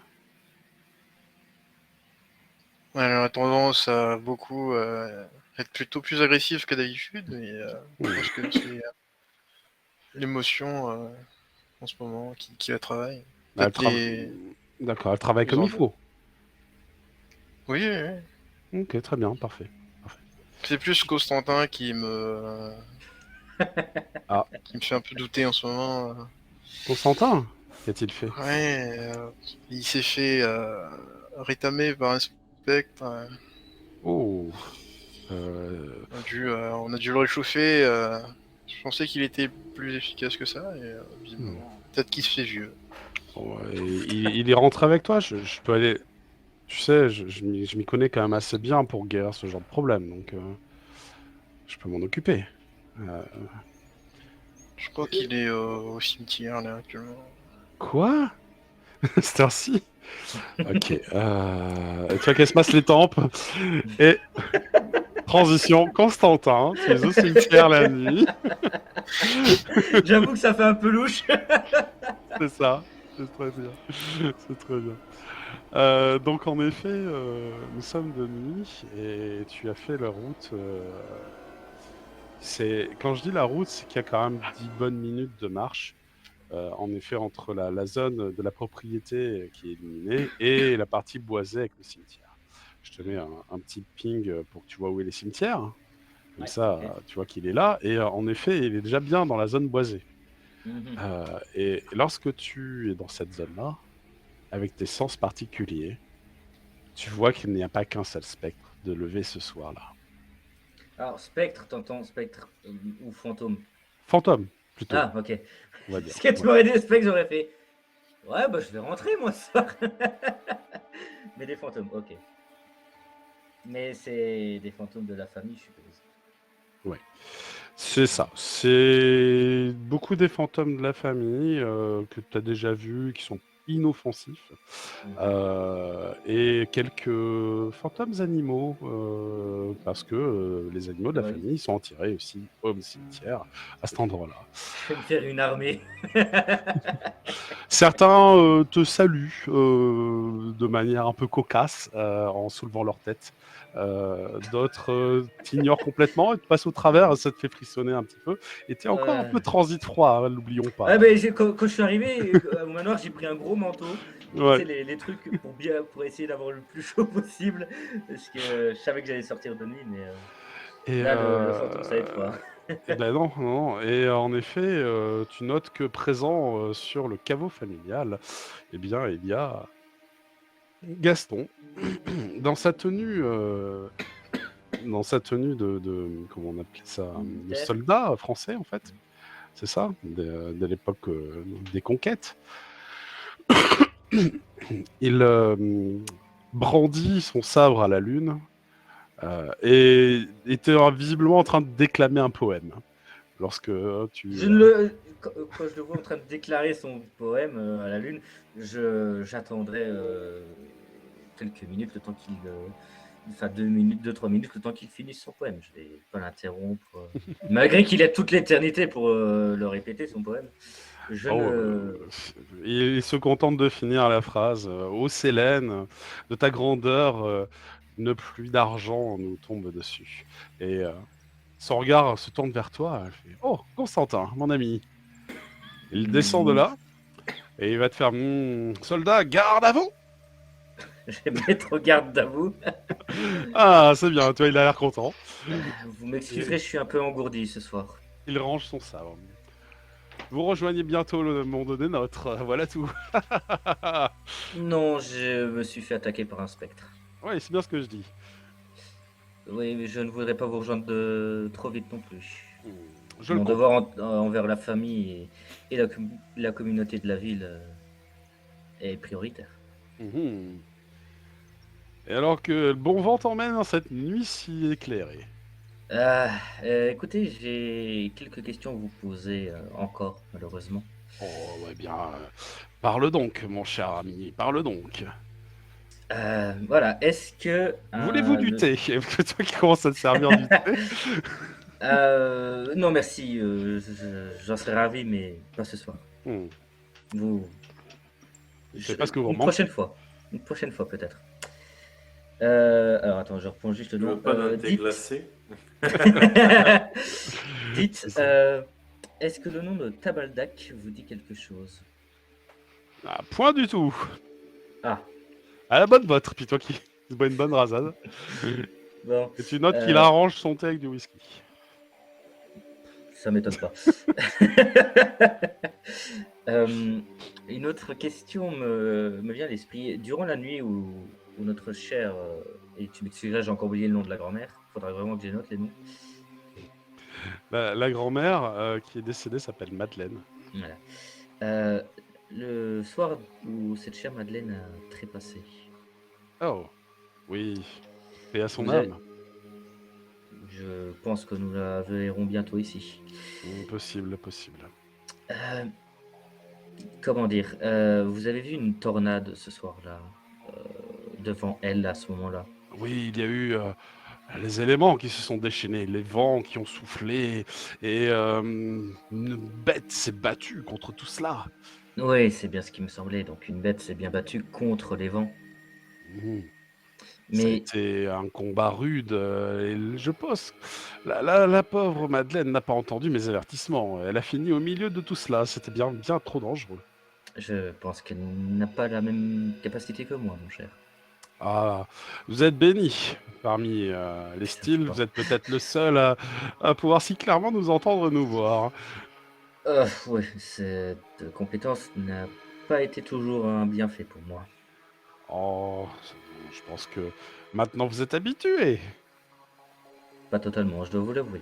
Elle a tendance à beaucoup être plutôt plus agressive que d'habitude, mais je pense que c'est l'émotion en ce moment qui la travaille. Elle Peut-être les... D'accord, elle travaille les comme il hormones. faut. Oui, oui, oui. Ok, très bien, parfait. C'est plus Constantin qui me... Ah. qui me fait un peu douter en ce moment. Constantin, qu'a-t-il fait? Ouais, il s'est fait rétamer par un spectre. Oh. On a dû le réchauffer. Je pensais qu'il était plus efficace que ça, et visiblement, peut-être qu'il se fait vieux. Bon, il est rentré avec toi? Je peux aller... Tu sais, je m'y connais quand même assez bien pour guérir ce genre de problème, donc je peux m'en occuper. Je crois qu'il est au cimetière là actuellement. Quoi? Cette heure-ci? Ok. Tu vois qu'elle se masse les tempes. Et transition, Constantin, tu es au cimetière la nuit. J'avoue que ça fait un peu louche. C'est ça. C'est très bien. C'est très bien. Donc en effet, nous sommes de nuit et tu as fait la route. Quand je dis la route, c'est qu'il y a quand même 10 bonnes minutes de marche. En effet, entre la zone de la propriété qui est illuminée et la partie boisée avec le cimetière. Je te mets un petit ping pour que tu vois où est les cimetières. Comme Ouais, ça, ok. tu vois qu'il est là. Et en effet, il est déjà bien dans la zone boisée. Mhm. Et lorsque tu es dans cette zone-là, avec tes sens particuliers, tu vois qu'il n'y a pas qu'un seul spectre de lever ce soir-là. Alors, spectre, t'entends spectre ou fantôme? Fantôme, plutôt, Ah, ok. on va dire. Parce que tu m'aurais dit spectre, j'aurais fait. Ouais, bah je vais rentrer moi ce soir. Mais des fantômes, ok. Mais c'est des fantômes de la famille, je suppose. C'est ça. C'est beaucoup des fantômes de la famille que tu as déjà vus, qui sont inoffensif, et quelques fantômes animaux, parce que les animaux de la Ouais. famille sont enterrés aussi au cimetière à cet endroit-là. Je vais me faire une armée. Certains te saluent de manière un peu cocasse en soulevant leur tête. D'autres t'ignorent complètement et te passent au travers, ça te fait frissonner un petit peu. Et t'es encore un peu transit froid, hein, l'oublions pas. Ah, mais quand je suis arrivé au manoir, j'ai pris un gros manteau. Ouais. Tu sais, les trucs pour essayer d'avoir le plus chaud possible. Parce que je savais que j'allais sortir de nuit, mais Et là, le fantôme, ça aide pas. et ben non, non. Et en effet, tu notes que présent sur le caveau familial, eh bien, il y a Gaston dans sa tenue de comment on appelait ça, de Militaire. soldat français en fait. C'est ça, de l'époque des conquêtes. Il brandit son sabre à la lune et était visiblement en train de déclamer un poème. Lorsque tu... Quand je le vois en train de déclarer son poème à la lune, j'attendrai quelques minutes, le temps qu'il. Enfin, 2-3 minutes, le temps qu'il finisse son poème. Je vais pas l'interrompre. Malgré qu'il ait toute l'éternité pour le répéter, son poème. Il se contente de finir la phrase. Ô Célène, de ta grandeur, une pluie d'argent nous tombe dessus. Et son regard se tourne vers toi. Elle fait, oh, Constantin, mon ami. Il descend de là et il va te faire soldat, garde à vous. Je vais me mettre au garde à vous. Ah, c'est bien, tu vois, il a l'air content. Vous m'excuserez, je suis un peu engourdi ce soir. Il range son sabre. Vous rejoignez bientôt le monde des nôtres, voilà tout. Non, je me suis fait attaquer par un spectre. Oui, c'est bien ce que je dis. Oui, mais je ne voudrais pas vous rejoindre trop vite non plus. Je Mon le devoir envers la famille et la communauté de la ville est prioritaire. Mhm. Et alors que le bon vent t'emmène dans cette nuit si éclairée. Écoutez, j'ai quelques questions à vous poser encore, malheureusement. Oh, ouais, bien. Parle donc, mon cher ami, parle donc. Voilà, est-ce que... Voulez-vous du thé? Parce que toi qui commences à te servir du thé. Non, merci, j'en serais ravi, mais pas ce soir. Vous... sais pas ce que vous Une remarquez. prochaine fois. Une prochaine fois, peut-être. Alors, attends, je reprends juste le Tu veux nom. pas d'un thé glacé? Dites, est-ce que le nom de Tabaldak vous dit quelque chose? Ah, point du tout. Ah, À la bonne vôtre, puis toi qui se bois une bonne rasade. bon, Et tu notes qu'il arrange son thé avec du whisky. ça m'étonne pas. Une autre question me vient à l'esprit. Durant la nuit où notre cher, et tu m'excuseras, j'ai encore oublié le nom de la grand-mère, faudra vraiment que je note les noms. La grand-mère qui est décédée s'appelle Madeleine. Voilà. Le soir où cette chère Madeleine a trépassé. Oh, oui. Et à son Vous âme. avez- Je pense que nous la verrons bientôt ici. Possible. Comment dire, vous avez vu une tornade ce soir-là, devant elle à ce moment-là? Oui, il y a eu les éléments qui se sont déchaînés, les vents qui ont soufflé, et une bête s'est battue contre tout cela. Oui, c'est bien ce qui me semblait. Donc une bête s'est bien battue contre les vents. Ça a Mais été un combat rude, et je pense la pauvre Madeleine n'a pas entendu mes avertissements. Elle a fini au milieu de tout cela. C'était bien trop dangereux. je pense qu'elle n'a pas la même capacité que moi, mon cher. Ah, vous êtes béni parmi les styles. Vous êtes peut-être le seul à pouvoir si clairement nous entendre, nous voir. Oui, cette compétence n'a pas été toujours un bienfait pour moi. Oh, je pense que maintenant vous êtes habitué. Pas totalement, je dois vous l'avouer.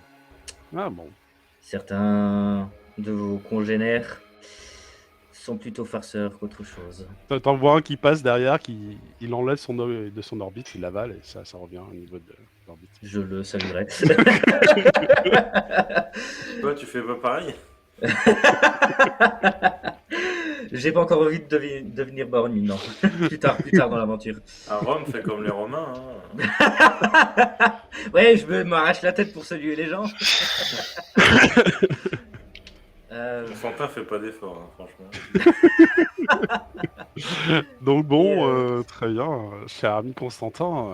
Ah bon. Certains de vos congénères sont plutôt farceurs qu'autre chose. T'en vois un qui passe derrière, il enlève de son orbite, il l'avale et ça revient au niveau de l'orbite. Je le saluerai. Toi, tu fais pas pareil? J'ai pas encore envie de devenir baronne, non. plus tard dans l'aventure. À Rome, fait comme les Romains. Hein. Ouais, je m'arrache la tête pour saluer les gens. Constantin fait pas d'effort, hein, franchement. Donc bon, Et, très bien, cher ami Constantin,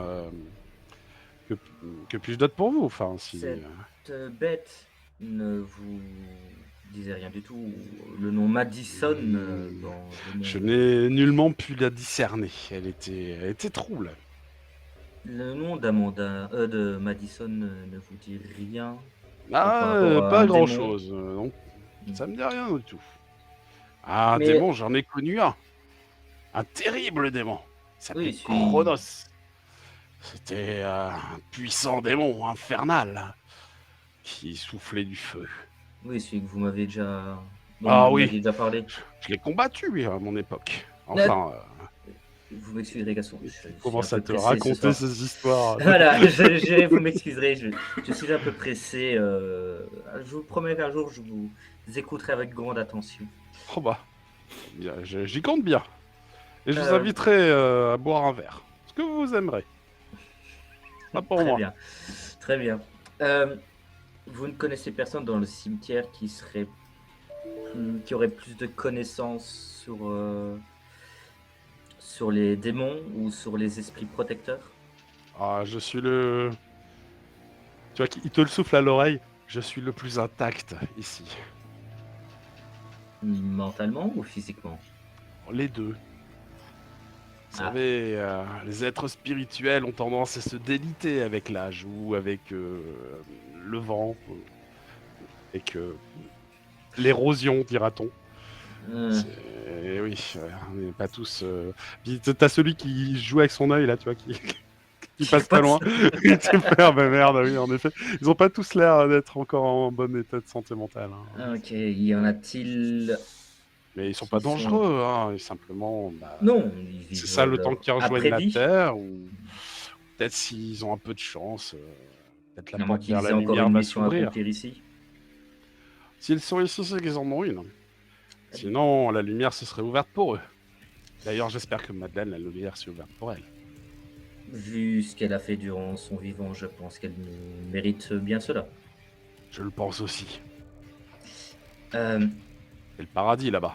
que puis-je d'autre pour vous? Enfin, si... Cette bête ne vous disait rien du tout. Le nom Madison dans le nom... Je n'ai nullement pu la discerner. Elle était trouble. Le nom de Madison ne vous dit rien. Ah, rapport à pas un grand-chose. Non, ça me dit rien du tout. Ah, un Mais- démon, j'en ai connu un. Un terrible démon. Il s'appelait Oui, celui- Chronos. C'était un puissant démon infernal qui soufflait du feu. Oui, celui que vous m'avez déjà... dont Ah vous oui. m'aviez déjà parlé. Je l'ai combattu, lui, à mon époque. Enfin, Vous m'excuserez, Gaston. Je suis commence un à peu te pressé ce raconter soir. ces histoires. Voilà, vous m'excuserez, je suis un peu pressé. Je vous promets qu'un jour, je vous écouterai avec grande attention. Oh bah, bien, j'y compte bien. Et je vous Euh. inviterai à boire un verre. Ce que vous aimerez. Pas pour Très moi. bien, très bien. Vous ne connaissez personne dans le cimetière qui aurait plus de connaissances sur les démons ou sur les esprits protecteurs? Ah, je suis le... Tu vois, il te le souffle à l'oreille. Je suis le plus intact ici. Mentalement ou physiquement? Les deux. Vous Ah. savez, les êtres spirituels ont tendance à se déliter avec l'âge ou avec le vent, avec l'érosion, dira-t-on. Oui, on n'est pas tous... Puis t'as celui qui joue avec son œil, là, tu vois, qui passe pas loin. Tu fais, ah bah merde, oui, en effet. Ils ont pas tous l'air d'être encore en bon état de santé mentale. Hein. Ok, y en a-t-il... Mais ils sont pas Ils sont- dangereux, hein, et simplement... bah, Non, ils vivent c'est ça le leur temps qu'ils rejoignent la après-vie. Terre, ou peut-être s'ils ont un peu de chance, peut-être la À moins porte qu'ils vers la aient encore lumière une va mission à s'ouvrir. accomplir ici. S'ils sont ici, c'est qu'ils en ont une. Sinon, la lumière se serait ouverte pour eux. D'ailleurs, j'espère que Madeleine, la lumière s'est ouverte pour elle. Vu ce qu'elle a fait durant son vivant, je pense qu'elle mérite bien cela. Je le pense aussi. Euh, C'est le paradis là-bas.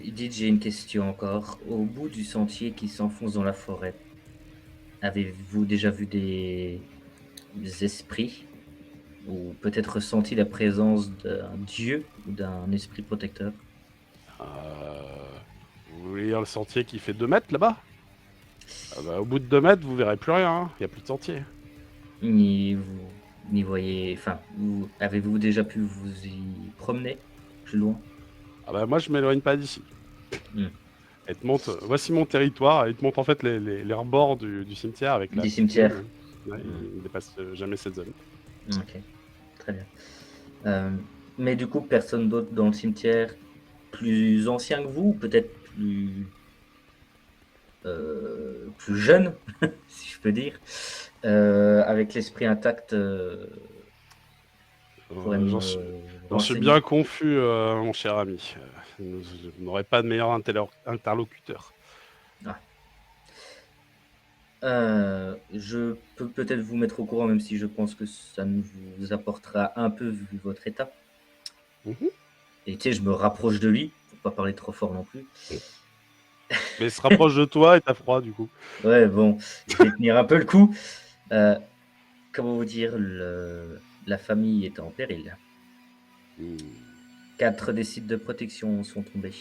Dites, j'ai une question encore. Au bout du sentier qui s'enfonce dans la forêt, avez-vous déjà vu des esprits ou peut-être ressenti la présence d'un dieu ou d'un esprit protecteur? Vous voulez dire le sentier qui fait 2 mètres là-bas? Ah bah, au bout de 2 mètres, vous verrez plus rien. Il n'y a plus de sentier. Ni voyez... Enfin, avez-vous déjà pu vous y promener plus loin? Ah bah, moi, je m'éloigne pas d'ici. Hmm. Elle te montre, voici mon territoire. Elle te montre en fait les rebords du cimetière avec la... Du cimetière. Ouais, il ne dépasse jamais cette zone. Ok, très bien. Mais du coup, personne d'autre dans le cimetière plus ancien que vous, ou peut-être plus jeune, si je peux dire, avec l'esprit intact. pourrait J'en me suis renseigner. bien confus, mon cher ami. Vous n'aurez pas de meilleur interlocuteur. Je peux peut-être vous mettre au courant, même si je pense que ça ne vous apportera un peu vu votre état. Mhm. Et tu sais, je me rapproche de lui, pour pas parler trop fort non plus. Mais il se rapproche de toi et t'as froid du coup. Ouais, bon, je vais tenir un peu le coup. Comment vous dire, la famille est en péril. 4 des sites de protection sont tombés.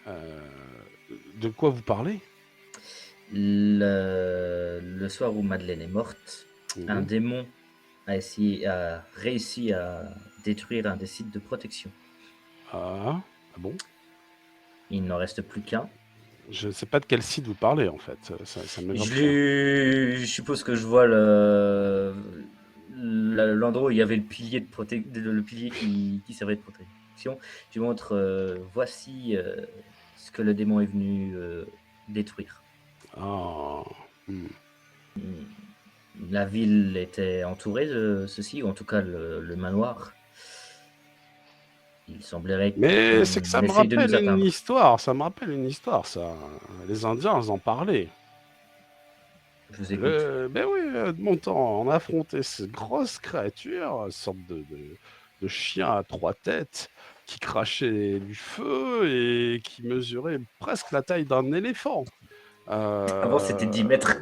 De quoi vous parlez? Le soir où Madeleine est morte, un Mhm. démon a réussi à détruire un des sites de protection. Ah bon? Il n'en reste plus qu'un. Je ne sais pas de quel site vous parlez en fait. Ça me Je suppose que je vois l'endroit où il y avait le pilier, le pilier qui servait de protection. Je montre, voici ce que le démon est venu détruire. Ah. La ville était entourée de ceci, ou en tout cas le manoir. Il semblerait Mais c'est que ça qu'on me essaye de nous rappelle une atteindre. histoire, ça me rappelle une histoire, ça. Les Indiens, ils en parlaient. Je vous écoute. Ben oui, de mon temps, on a affronté cette grosse créature, une sorte de chien à 3 têtes, qui crachait du feu et qui mesurait presque la taille d'un éléphant. Avant, c'était 10 Euh, mètres.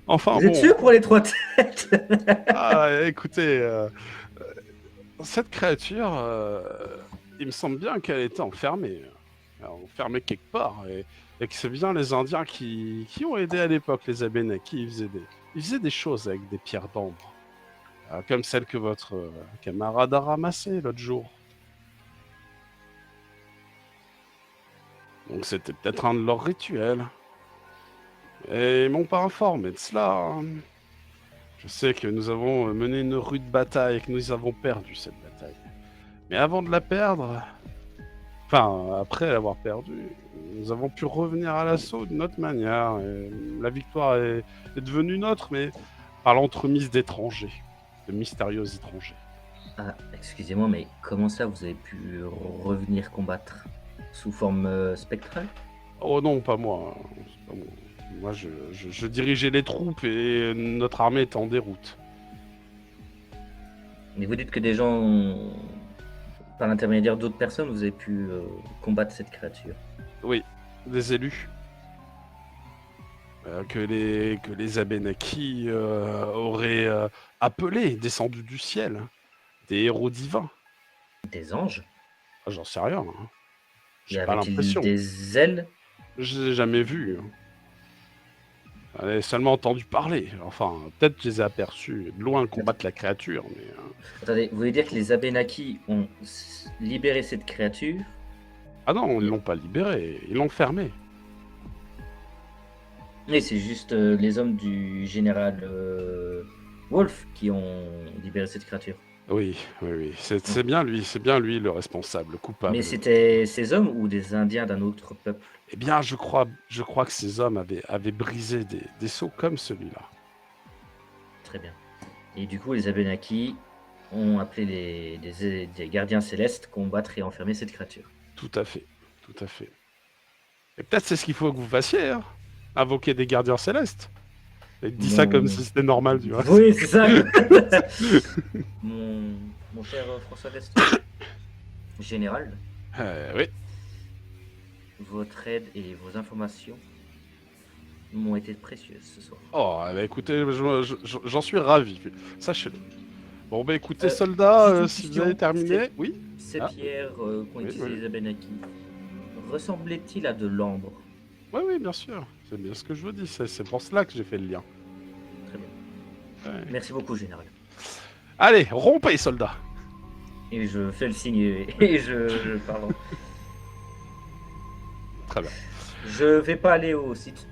Enfin Vous êtes bon, sûr pour les 3 têtes? écoutez, cette créature, il me semble bien qu'elle était enfermée quelque part, et que c'est bien les Indiens qui ont aidé à l'époque les Abénakis. Ils faisaient des choses avec des pierres d'ambre, comme celle que votre camarade a ramassée l'autre jour. Donc c'était peut-être un de leurs rituels. Et ils m'ont pas informé de cela, hein. Je sais que nous avons mené une rude bataille et que nous avons perdu cette bataille. Mais avant de la perdre, enfin après l'avoir perdue, nous avons pu revenir à l'assaut d'une autre manière. Et la victoire est devenue nôtre, mais par l'entremise d'étrangers, de mystérieux étrangers. Ah, excusez-moi, mais comment ça vous avez pu revenir combattre? Sous forme spectrale? Oh non, pas moi. C'est pas moi. Moi, je dirigeais les troupes et notre armée était en déroute. Mais vous dites que des gens, par l'intermédiaire d'autres personnes, vous avez pu combattre cette créature. Oui, des élus. Que les Abénakis auraient appelés, descendus du ciel. Des héros divins. Des anges? Ah, j'en sais rien. Hein. Y J'ai pas avait-il l'impression. des ailes? Je les ai jamais vus. Hein. J'en ai seulement entendu parler. Enfin, peut-être je les ai aperçus de loin combattre la créature. Mais, Attendez, vous voulez dire que les Abénakis ont libéré cette créature? Ah non, ils l'ont pas libéré. Ils l'ont fermé. Oui, c'est juste les hommes du général Wolf qui ont libéré cette créature. Oui. C'est bien lui le responsable, le coupable. Mais c'était ces hommes ou des Indiens d'un autre peuple? Eh bien, je crois que ces hommes avaient brisé des sceaux comme celui-là. Très bien. Et du coup, les Abénakis ont appelé des gardiens célestes combattre et enfermer cette créature. Tout à fait. Et peut-être c'est ce qu'il faut que vous fassiez, hein. Invoquer des gardiens célestes. Et dis ça comme si c'était normal, tu vois. Oui, c'est ça. mon cher François Deston, général, Oui. votre aide et vos informations m'ont été précieuses ce soir. Oh, bah écoutez, j'en suis ravi. Sachez-le. Bon, bah écoutez, Juste soldats, une si vous question. avez terminé... Oui. Ces Ah. pierres qu'ont utilisées oui. les Abénakis, ressemblaient-ils à de l'ambre? Oui, bien sûr. C'est bien ce que je vous dis. C'est pour cela que j'ai fait le lien. Très bien. Ouais. Merci beaucoup, général. Allez, rompez, soldats. Et je fais le signe et je pardon. Très bien. Je vais pas aller au site,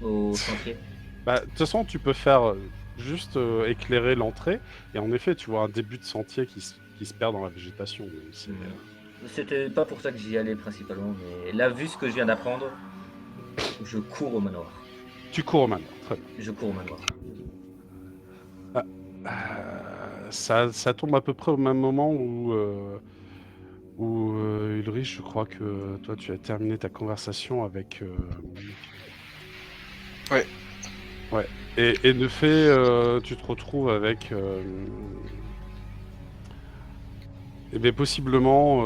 au chantier. Bah, de toute façon, tu peux faire juste éclairer l'entrée. Et en effet, tu vois un début de sentier qui se perd dans la végétation. C'est, C'était pas pour ça que j'y allais principalement, mais là, vu ce que je viens d'apprendre, je cours au manoir. Tu cours maintenant. Très bien. Je cours au manoir. Ça tombe à peu près au même moment où Ulrich, je crois que toi, tu as terminé ta conversation avec... Ouais. Ouais. Et de fait, tu te retrouves avec... Eh bien, possiblement,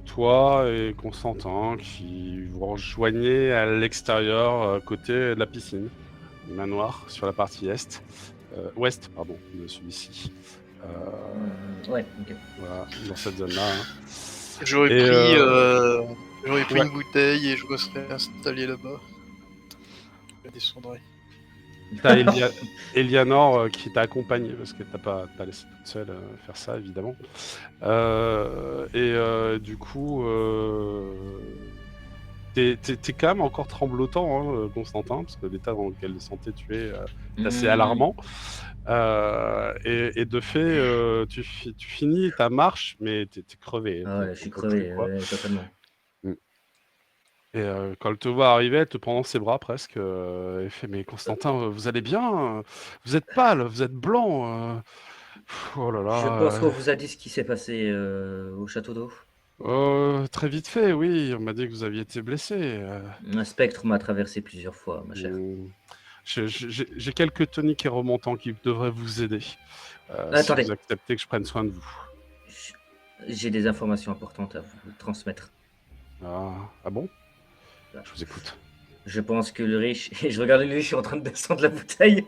toi et Constantin qui vous rejoignez à l'extérieur, côté de la piscine, du manoir, sur la partie ouest, pardon, de celui-ci. Ouais, ok. Voilà, dans cette zone-là. Hein. J'aurais Et, pris ouais. une bouteille et je me serais installé là-bas. Je descendrai. T'as Elianor qui t'a accompagné parce que t'as pas laissé toute seule faire ça, évidemment. Du coup, t'es quand même encore tremblotant, hein, Constantin, parce que l'état dans lequel de santé tu es est assez alarmant. Et de fait, tu finis ta marche, mais t'es crevé. Ah ouais, je suis crevé, totalement. Et quand elle te voit arriver, elle te prend dans ses bras presque. Elle fait: mais Constantin, vous allez bien? Vous êtes pâle, vous êtes blanc. Oh là Je là. pense qu'on vous a dit ce qui s'est passé au château d'eau. Très vite fait, oui. On m'a dit que vous aviez été blessé. Un spectre m'a traversé plusieurs fois, ma chère. J'ai quelques toniques et remontants qui devraient vous aider. Si Attendez, vous acceptez que je prenne soin de vous. j'ai des informations importantes à vous transmettre. Ah bon? Voilà. Je vous écoute. Je pense que le riche, et je regarde le riche en train de descendre la bouteille,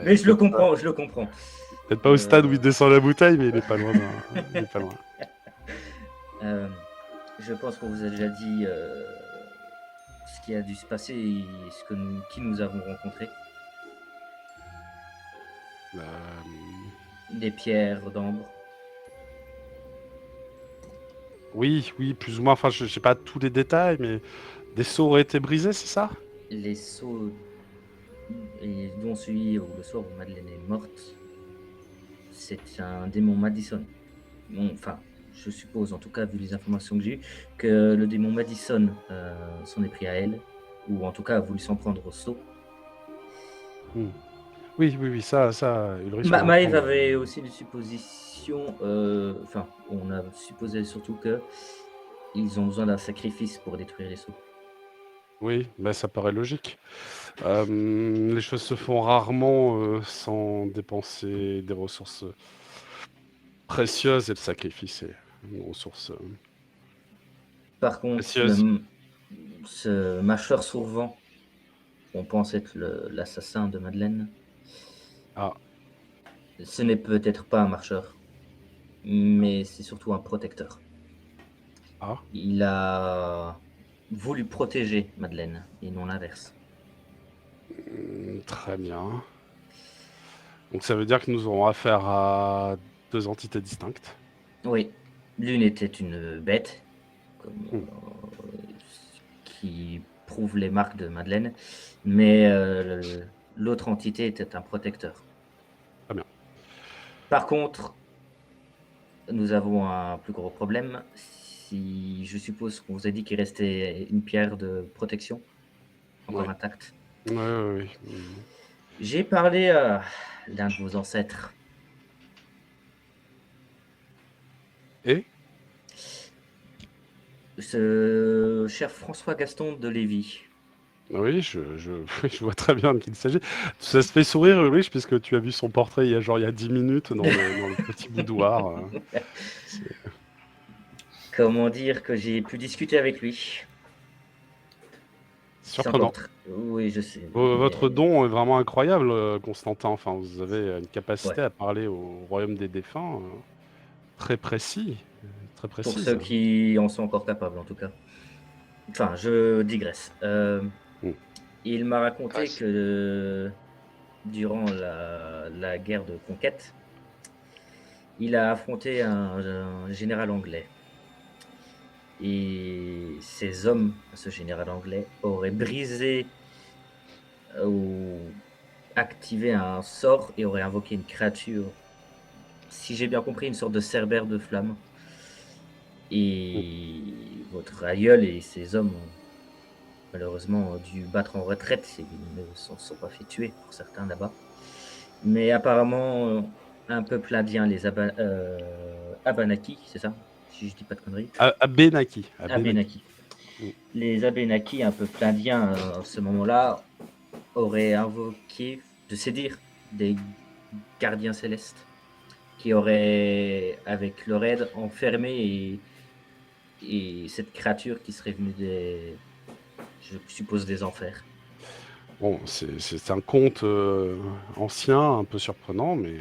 mais je le comprends. Peut-être pas au stade où il descend la bouteille, mais il est pas loin. Il est pas loin. Je pense qu'on vous a déjà dit ce qui a dû se passer et qui nous avons rencontrés. Euh, Des pierres d'ambre. Oui, plus ou moins. Enfin, je sais pas tous les détails, mais des seaux auraient été brisés, c'est ça? Les sceaux, et dont celui où le soir où Madeleine est morte, c'est un démon Madison. Bon, enfin, je suppose, en tout cas, vu les informations que j'ai eues, que le démon Madison s'en est pris à elle, ou en tout cas a voulu s'en prendre au sceau. Oui, ça, Ulrich. on Maëv l'entend. avait aussi une supposition, enfin, on a supposé surtout que ils ont besoin d'un sacrifice pour détruire les sceaux. Oui, bah, ça paraît logique. Les choses se font rarement sans dépenser des ressources précieuses et le sacrifice est une ressource Par contre, précieuse. ce mâcheur sourvent, on pense être l'assassin de Madeleine, ce n'est peut-être pas un marcheur, mais c'est surtout un protecteur. Il a voulu protéger Madeleine et non l'inverse. Très bien. Donc ça veut dire que nous aurons affaire à deux entités distinctes. Oui, l'une était une bête, qui prouve les marques de Madeleine, mais l'autre entité était un protecteur. Très bien. Par contre, nous avons un plus gros problème. Si je suppose qu'on vous a dit qu'il restait une pierre de protection encore intacte. Oui. J'ai parlé à l'un de vos ancêtres. Et Ce cher François Gaston de Lévis. oui, je vois très bien de qui il s'agit. Ça se fait sourire, Ulrich, puisque tu as vu son portrait il y a 10 minutes dans le petit boudoir. Comment dire que j'ai pu discuter avec lui. Surprenant. Oui, je sais. Votre don est vraiment incroyable, Constantin. Enfin, vous avez une capacité Ouais. à parler au royaume des défunts très précis. Très précise. Pour ceux qui en sont encore capables, en tout cas. Enfin, je digresse. Il m'a raconté que durant la guerre de conquête, il a affronté un général anglais. Et ces hommes, ce général anglais, auraient brisé ou activé un sort et auraient invoqué une créature, si j'ai bien compris, une sorte de cerbère de flamme. Et votre aïeul et ses hommes ont malheureusement dû battre en retraite. Ils ne s'en sont pas fait tuer pour certains là-bas. Mais apparemment, un peuple indien, les Abenaki, c'est ça? Si je dis pas de conneries. Abenaki. Les Abenaki, un peuple indien, à ce moment-là, auraient invoqué, je sais dire, des gardiens célestes qui auraient, avec leur aide, enfermé et cette créature qui serait venue je suppose, des enfers. Bon, c'est un conte ancien, un peu surprenant, mais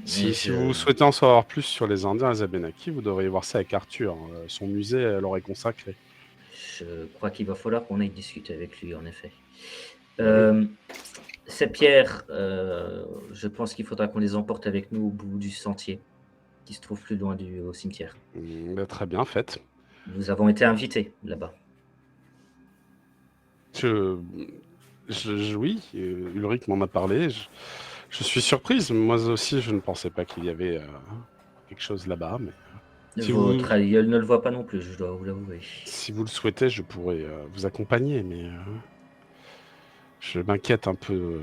si vous souhaitez en savoir plus sur les Indiens et les Abenaki, vous devriez voir ça avec Arthur. Son musée leur est consacré. Je crois qu'il va falloir qu'on aille discuter avec lui, en effet. Ces pierres, je pense qu'il faudra qu'on les emporte avec nous au bout du sentier, qui se trouve plus loin au cimetière. Très bien, fait. Nous avons été invités là-bas. Oui, Ulrich m'en a parlé. Je suis surprise. Moi aussi, je ne pensais pas qu'il y avait quelque chose là-bas. Mais votre aïeul ne le voit pas non plus, je dois vous l'avouer. Si vous le souhaitez, je pourrais vous accompagner, mais je m'inquiète un peu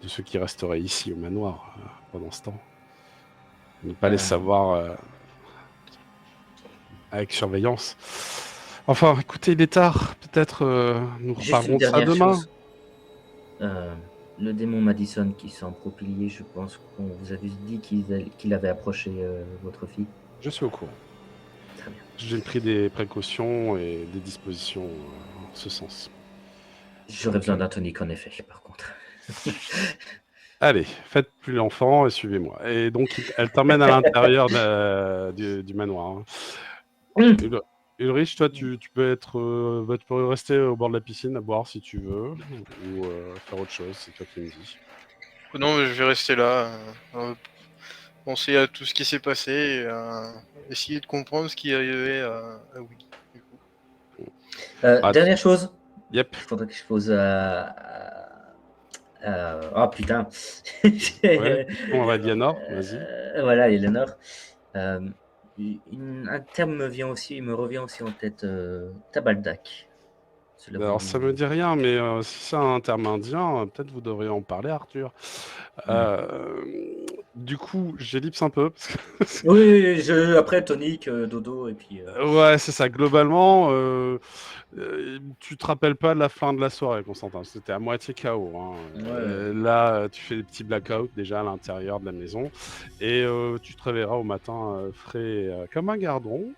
de ceux qui resteraient ici au manoir pendant ce temps. Ne pas les savoir avec surveillance. Enfin, écoutez, il est tard. Peut-être nous Juste une reparlerons de ça dernière demain. chose. Le démon Madison qui s'est propilié, je pense qu'on vous avait dit qu'il avait approché votre fille. Je suis au courant. Très bien. J'ai pris des précautions et des dispositions en ce sens. J'aurais besoin d'un tonic en effet, par contre. Allez, faites plus l'enfant et suivez-moi. Et donc, elle t'emmène à l'intérieur du manoir. Ulrich, toi, tu peux tu peux rester au bord de la piscine à boire si tu veux, ou faire autre chose, c'est toi qui me dis. Non, mais je vais rester là, penser à tout ce qui s'est passé, et essayer de comprendre ce qui est arrivé à Wiggy. Du coup. Dernière chose. Yep. Il faudrait que je pose oh putain. Ouais, on va Dianor, vas-y. Voilà, Eleanor. Un terme me revient aussi en tête. Tabaldak. Alors, ça me dit rien, mais si c'est un terme indien, peut-être vous devriez en parler, Arthur. Du coup, j'ellipse un peu. Parce que... Oui, après tonic, dodo, et puis... Ouais, c'est ça. Globalement, tu te rappelles pas de la fin de la soirée, Constantin. C'était à moitié KO. Hein. Ouais. Là, tu fais des petits blackouts déjà à l'intérieur de la maison. Et tu te réveilleras au matin frais comme un gardon.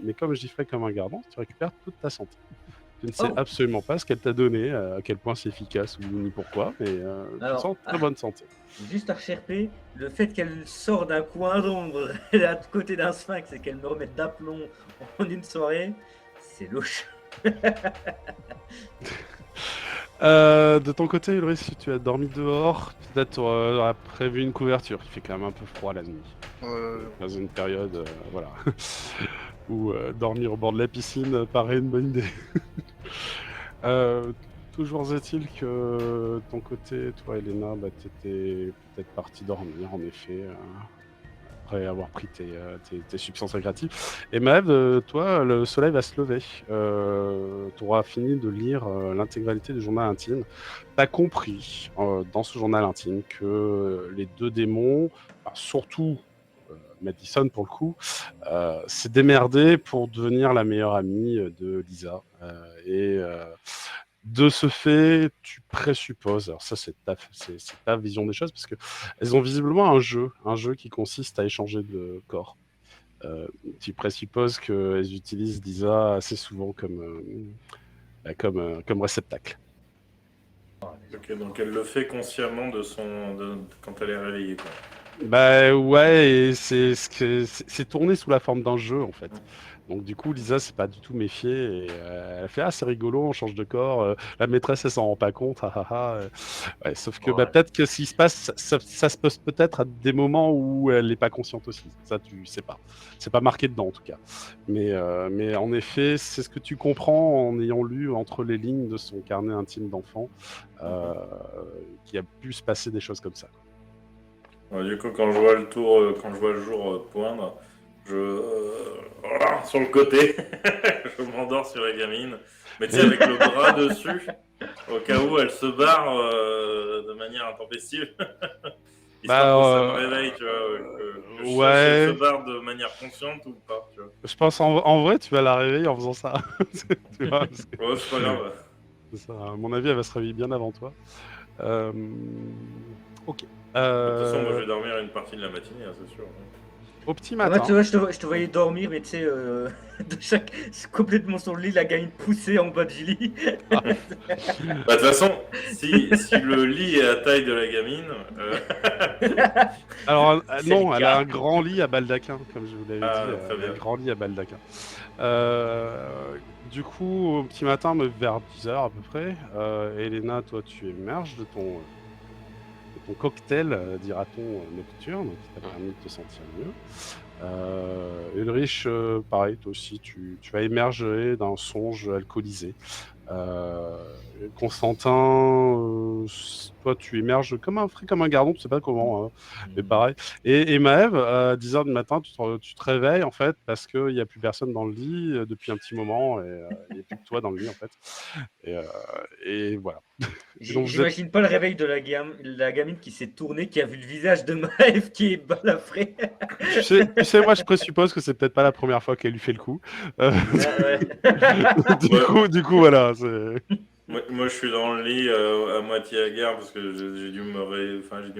Mais comme je dis frais comme un gardon, tu récupères toute ta santé. Je ne sais absolument pas ce qu'elle t'a donné, à quel point c'est efficace ou ni pourquoi, mais tu sens très bonne santé. Juste à rechercher, le fait qu'elle sort d'un coin d'ombre à côté d'un sphinx et qu'elle me remette d'aplomb en une soirée, c'est louche. De ton côté, Ulrich, si tu as dormi dehors, peut-être tu auras prévu une couverture. Il fait quand même un peu froid la nuit. Dans une période, voilà, où dormir au bord de la piscine paraît une bonne idée. Toujours est-il que de ton côté, toi, Elena, tu étais peut-être partie dormir, en effet, après avoir pris tes substances récréatives. Et Maëv, toi, le soleil va se lever. Tu auras fini de lire l'intégralité du journal intime. Tu as compris dans ce journal intime que les deux démons, surtout Madison pour le coup, s'est démerdé pour devenir la meilleure amie de Lisa. De ce fait, tu présupposes, alors ça c'est ta vision des choses, parce qu'elles ont visiblement un jeu qui consiste à échanger de corps. Tu présupposes qu'elles utilisent Lisa assez souvent comme réceptacle. Ok, donc elle le fait consciemment quand elle est réveillée, quoi. Bah ouais, et c'est tourné sous la forme d'un jeu en fait. Donc du coup, Lisa s'est pas du tout méfiée et elle fait c'est rigolo, on change de corps. La maîtresse elle s'en rend pas compte. Ouais, sauf que peut-être que ce qui se passe, ça se passe peut-être à des moments où elle n'est pas consciente aussi. Ça tu sais pas. C'est pas marqué dedans en tout cas. Mais en effet, c'est ce que tu comprends en ayant lu entre les lignes de son carnet intime d'enfant, qu'il a pu se passer des choses comme ça. Ouais, du coup, quand je vois le jour poindre, sur le côté, je m'endors sur la gamine, mais tu sais, avec le bras dessus, au cas où elle se barre de manière intempestive. Histoire que ça me réveille, tu vois, que je sache si elle se barre de manière consciente ou pas, tu vois. Je pense en vrai, tu vas la réveiller en faisant ça. Tu vois, c'est pas grave. Ça, à mon avis, elle va se réveiller bien avant toi. Ok. De toute façon, moi, je vais dormir une partie de la matinée, hein, c'est sûr. Au petit matin. Ouais, tu vois, je te voyais dormir, mais tu sais, complètement sur le lit, la gamine poussée en bas du lit. Bah, de toute façon, si le lit est à taille de la gamine. Alors, non, elle a un grand lit à baldaquin, comme je vous l'avais dit. Elle a un grand lit à baldaquin. Du coup, au petit matin, vers 10h à peu près, Elena, toi, tu émerges de ton cocktail, dira-t-on, nocturne, qui t'a permis de te sentir mieux. Ulrich, pareil, toi aussi, tu vas émerger d'un songe alcoolisé. Constantin, toi, tu émerges comme un frais, comme un gardon, tu sais pas comment, mais pareil. Et Maëv, à 10h du matin, tu te réveilles, en fait, parce qu'il n'y a plus personne dans le lit depuis un petit moment, et il n'y a plus que toi dans le lit, en fait. Et voilà. Et donc, vous êtes... J'imagine pas le réveil de la gamine qui s'est tournée, qui a vu le visage de Maëv qui est balafré. tu sais, moi, je présuppose que c'est peut-être pas la première fois qu'elle lui fait le coup. Ah, ouais. Du coup, voilà. C'est... Moi, je suis dans le lit à moitié hagard parce que j'ai dû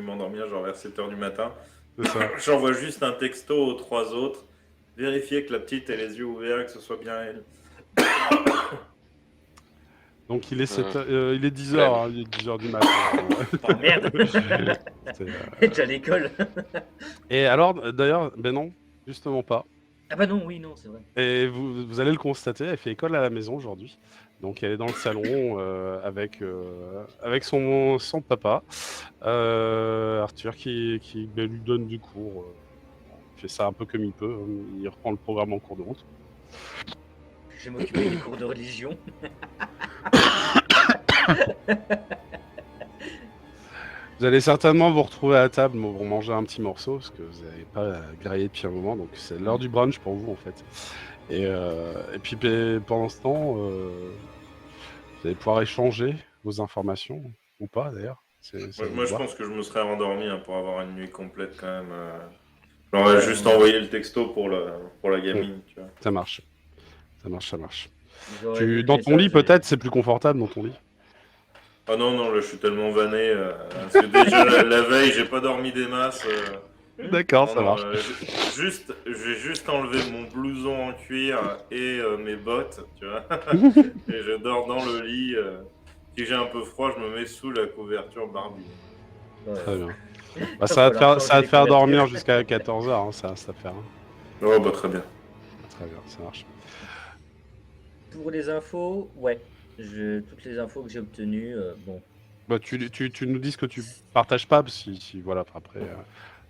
m'endormir genre vers 7h du matin. C'est ça. J'envoie juste un texto aux 3 autres. Vérifier que la petite ait les yeux ouverts et que ce soit bien elle. Donc il est 10h, hein, il est 10h du matin. Oh merde. T'es à l'école. Et alors, d'ailleurs, ben non, justement pas. Ah bah non, oui, non, c'est vrai. Et vous allez le constater, elle fait école à la maison aujourd'hui. Donc elle est dans le salon avec son papa, Arthur, qui lui donne du cours. Il fait ça un peu comme il peut, hein. Il reprend le programme en cours de route. Je vais m'occuper des cours de religion. Vous allez certainement vous retrouver à table pour manger un petit morceau, parce que vous n'avez pas graillé depuis un moment, donc c'est l'heure du brunch pour vous en fait. Et puis pendant ce temps, vous allez pouvoir échanger vos informations, ou pas d'ailleurs. Moi, je pense que je me serais rendormi pour avoir une nuit complète quand même. J'aurais juste envoyé le texto pour la gamine. Tu vois. Ça marche. Ça marche. Vu Dans le ton lit, message, peut-être, c'est plus confortable dans ton lit. Ah non, là je suis tellement vanné. Parce que déjà la veille, j'ai pas dormi des masses. D'accord, ça Non, marche. je vais juste enlever mon blouson en cuir et mes bottes, tu vois. Et je dors dans le lit. Si j'ai un peu froid, je me mets sous la couverture barbue. ouais. Très bien. Bah, ça va te faire dormir jusqu'à 14h, hein, ça faire. Hein. Oh bah très bien. Très bien, ça marche. Pour les infos, ouais. Toutes les infos que j'ai obtenues, bon. Bah, tu nous dis ce que tu partages pas, si voilà, après,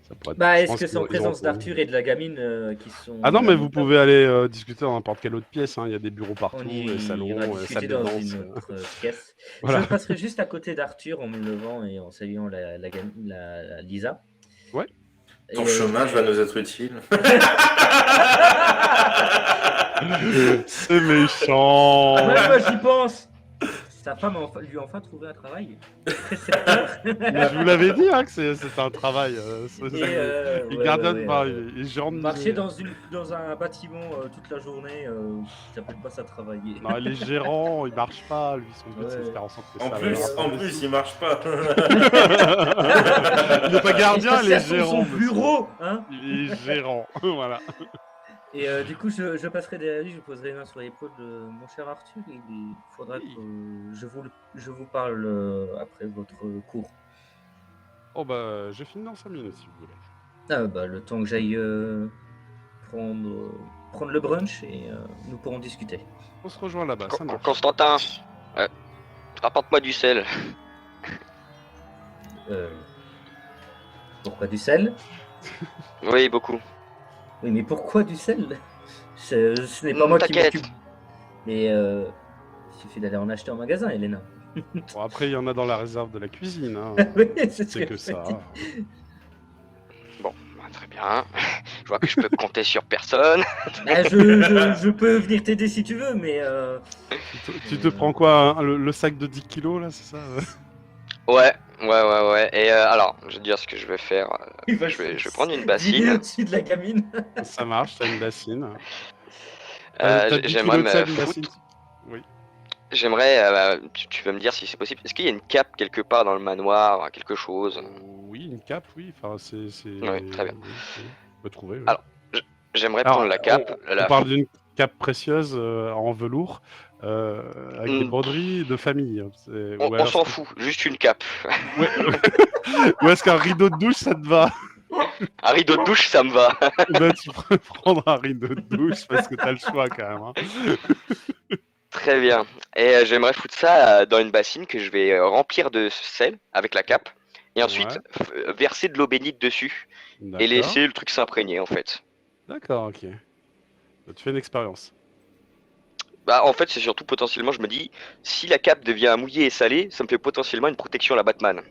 ça pourrait être... Bah, je est-ce pense que c'est en qu'ils ont- présence d'Arthur et de la gamine qui sont. Ah non, mais vous pouvez aller discuter dans n'importe quelle autre pièce, hein. Il y a des bureaux partout, On des salons, ira salles discuter de dans danse. une autre pièce. Voilà. Je passerai juste à côté d'Arthur en me levant et en saluant la Lisa. Ouais. Ton chômage va nous être utile. C'est méchant. Moi, j'y pense. Sa femme lui a enfin trouvé un travail. Mais je vous l'avais dit hein, que c'était un travail. Il ouais, gardien de ouais, bar, il est gérant de marcher musée. dans un bâtiment toute la journée, ça peut pas ça travailler. Non, les gérants, ils marchent pas. Lui, son but, c'est de Ouais. faire en sorte que En ça plus, il marche pas. Il n'est pas gardien, Il il est est son gérant. bureau, hein. Il est gérant, voilà. Et du coup, je passerai derrière lui, je poserai les mains sur l'épaule de mon cher Arthur. Et il faudra Oui. que je vous parle après votre cours. Oh bah, je finis dans 5 minutes si vous voulez. Ah, bah, le temps que j'aille prendre le brunch et nous pourrons discuter. On se rejoint là-bas, ça marche. Constantin, rapporte-moi du sel. Pourquoi du sel? Oui, beaucoup. Oui, mais pourquoi du sel? Ce n'est pas moi qui T'inquiète. m'occupe. Mais il suffit d'aller en acheter en magasin, Elena. Bon, après, il y en a dans la réserve de la cuisine. Hein. Oui, c'est ce C'est que je ça. me dis. Bon, bah, très bien. Je vois que je peux compter sur personne. Bah, je peux venir t'aider si tu veux, mais Tu te prends quoi hein, le sac de 10 kilos là, c'est ça Ouais. Et alors, je vais dire ce que je vais faire. il va Je vais se prendre une dîner bassine. au-dessus de la gamine. Ça marche, t'as une bassine. Euh, T'as 10 J'aimerais kilos de sac, me une bassine. foutre. Tu vas me dire si c'est possible. Est-ce qu'il y a une cape quelque part dans le manoir, quelque chose? Oui, une cape, oui. Enfin, c'est. Ouais, très bien. Oui. On peut trouver. Oui. Alors, J'aimerais Alors, prendre la cape. On parle d'une cape précieuse en velours avec des broderies de famille. On s'en fout, juste une cape. Ouais. Ou est-ce qu'un rideau de douche ça te va? Un rideau de douche, ça me va. Ben, tu peux prendre un rideau de douche parce que t'as le choix quand même. Hein. Très bien. Et j'aimerais foutre ça dans une bassine que je vais remplir de sel avec la cape. Et ensuite, verser de l'eau bénite dessus. Et D'accord. laisser le truc s'imprégner en fait. D'accord, ok. Tu fais une expérience. Bah en fait c'est surtout potentiellement je me dis si la cape devient mouillée et salée ça me fait potentiellement une protection à la Batman.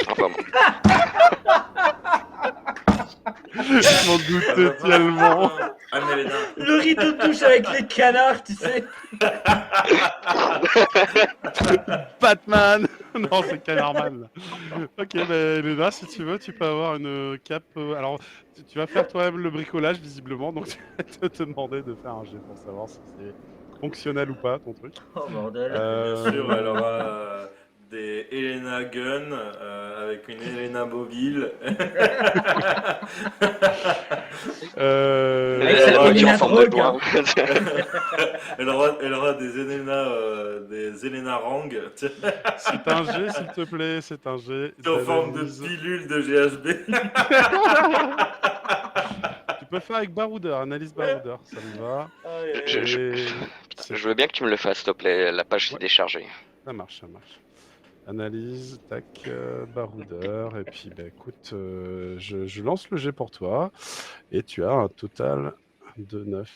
Enfin bon. Je m'en doutais tellement. Anne-Hélène. Le rideau de touche avec les canards, tu sais. Batman. Non, c'est Canardman. Ok, mais Léna, si tu veux, tu peux avoir une cape. Alors, tu vas faire toi-même le bricolage, visiblement, donc je vais te demander de faire un jet pour savoir si c'est fonctionnel ou pas, ton truc. Oh bordel. Bien sûr, elle aura des Helena Gun avec une Helena mobile. Avec sa Elle Helena en forme de drogue, loin. Elle aura des Helena Rang C'est un jet, s'il te plaît, c'est un jet. en forme de d'analyse. pilule de GHB. Tu peux faire avec baroudeur, analyse baroudeur, ça me va. Je- Et Je veux bien que tu me le fasses, s'il te plaît. La page s'est Ouais. déchargée. ça marche, ça marche. Analyse, tac, baroudeur, et puis bah écoute, je lance le jet pour toi, et tu as un total de 9.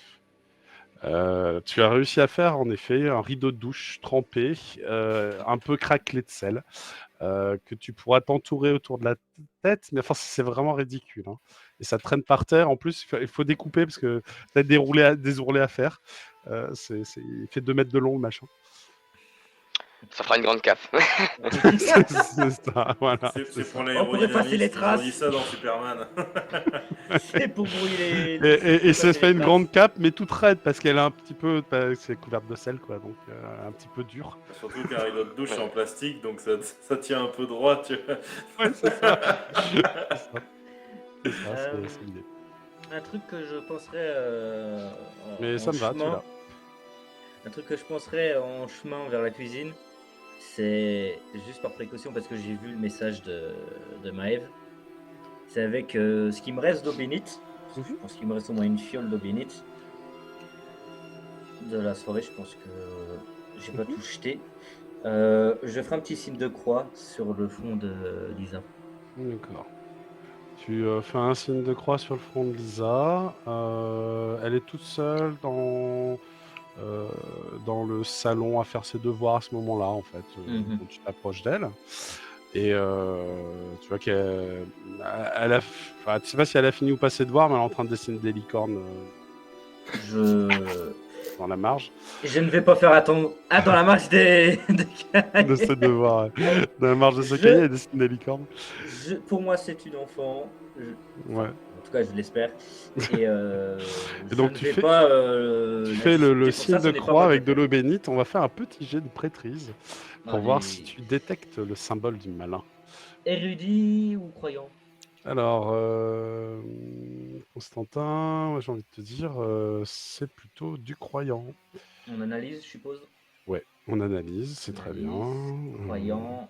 Tu as réussi à faire en effet un rideau de douche trempé, un peu craquelé de sel, que tu pourras t'entourer autour de la tête, mais enfin c'est vraiment ridicule, hein. Et ça traîne par terre. En plus, il faut découper parce que tu as des ourlets à faire. Il fait 2 mètres de long le machin. Ça fera une grande cape. c'est ça, voilà. C'est pour On pourrait effacer les l'aérodynamisme. traces. On dit ça dans Superman. C'est pour brouiller les. Et ça se fait une grande cape, mais toute raide parce qu'elle est un petit peu, c'est couverte de sel, quoi, donc un petit peu dur. Surtout qu'un rideau de douche c'est en plastique, donc ça tient un peu droit, tu vois. Ouais, c'est ça. C'est ça, Euh, c'est l'idée. Un truc que je penserais. Mais ça me va, tu l'as. Un truc que je penserais en chemin vers la cuisine, c'est juste par précaution parce que j'ai vu le message de Maëve. C'est avec ce qui me reste d'eau bénite. Je pense qu'il me reste au moins une fiole d'eau bénite de la soirée. Je pense que j'ai pas tout jeté. Je ferai un petit signe de croix sur le front de Lisa. D'accord. Tu fais un signe de croix sur le front de Lisa. Elle est toute seule dans le salon à faire ses devoirs à ce moment-là, en fait, quand tu t'approches d'elle. Et tu vois qu'elle a... Enfin, tu sais pas si elle a fini ou pas ses devoirs, mais elle est en train de dessiner des licornes dans la marge Je ne vais pas faire attendre. Ah, dans la marche des de ses devoirs. Dans la marge de ses cahiers, elle dessine des licornes. Pour moi, c'est une enfant. Ouais. En tout cas, je l'espère. Et, Et donc, je tu ne vais fais- pas, Tu fais le pour signe ça, ce de n'est pas croix moi avec qui de le l'eau bénite. On va faire un petit jet de prêtrise pour Allez. voir si tu détectes le symbole du malin. fais. Érudit ou croyant? Alors, Constantin, moi, j'ai envie de te dire, c'est plutôt du croyant. On analyse, je suppose. Ouais, on analyse, c'est très bien. Croyant.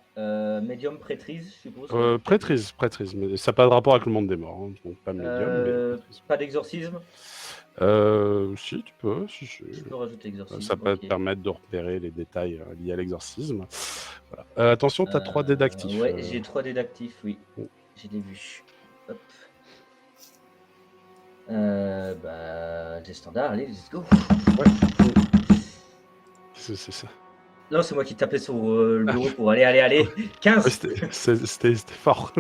Médium, prêtrise, je suppose. Prêtrise, mais ça n'a pas de rapport avec le monde des morts, hein, donc pas médium, mais prêtrise. Pas d'exorcisme. Si, tu peux. Si. Je peux rajouter exorcisme. Ça peut ok. te permettre de repérer les détails liés à l'exorcisme. Voilà. Attention, tu as 3 dés d'actifs. Ouais, j'ai 3 dés d'actifs, oui. Mm. J'ai les vus. Hop. Des standards, allez, let's go. C'est ça. Non, c'est moi qui tapais sur le bureau pour aller. 15. Ouais, c'était fort.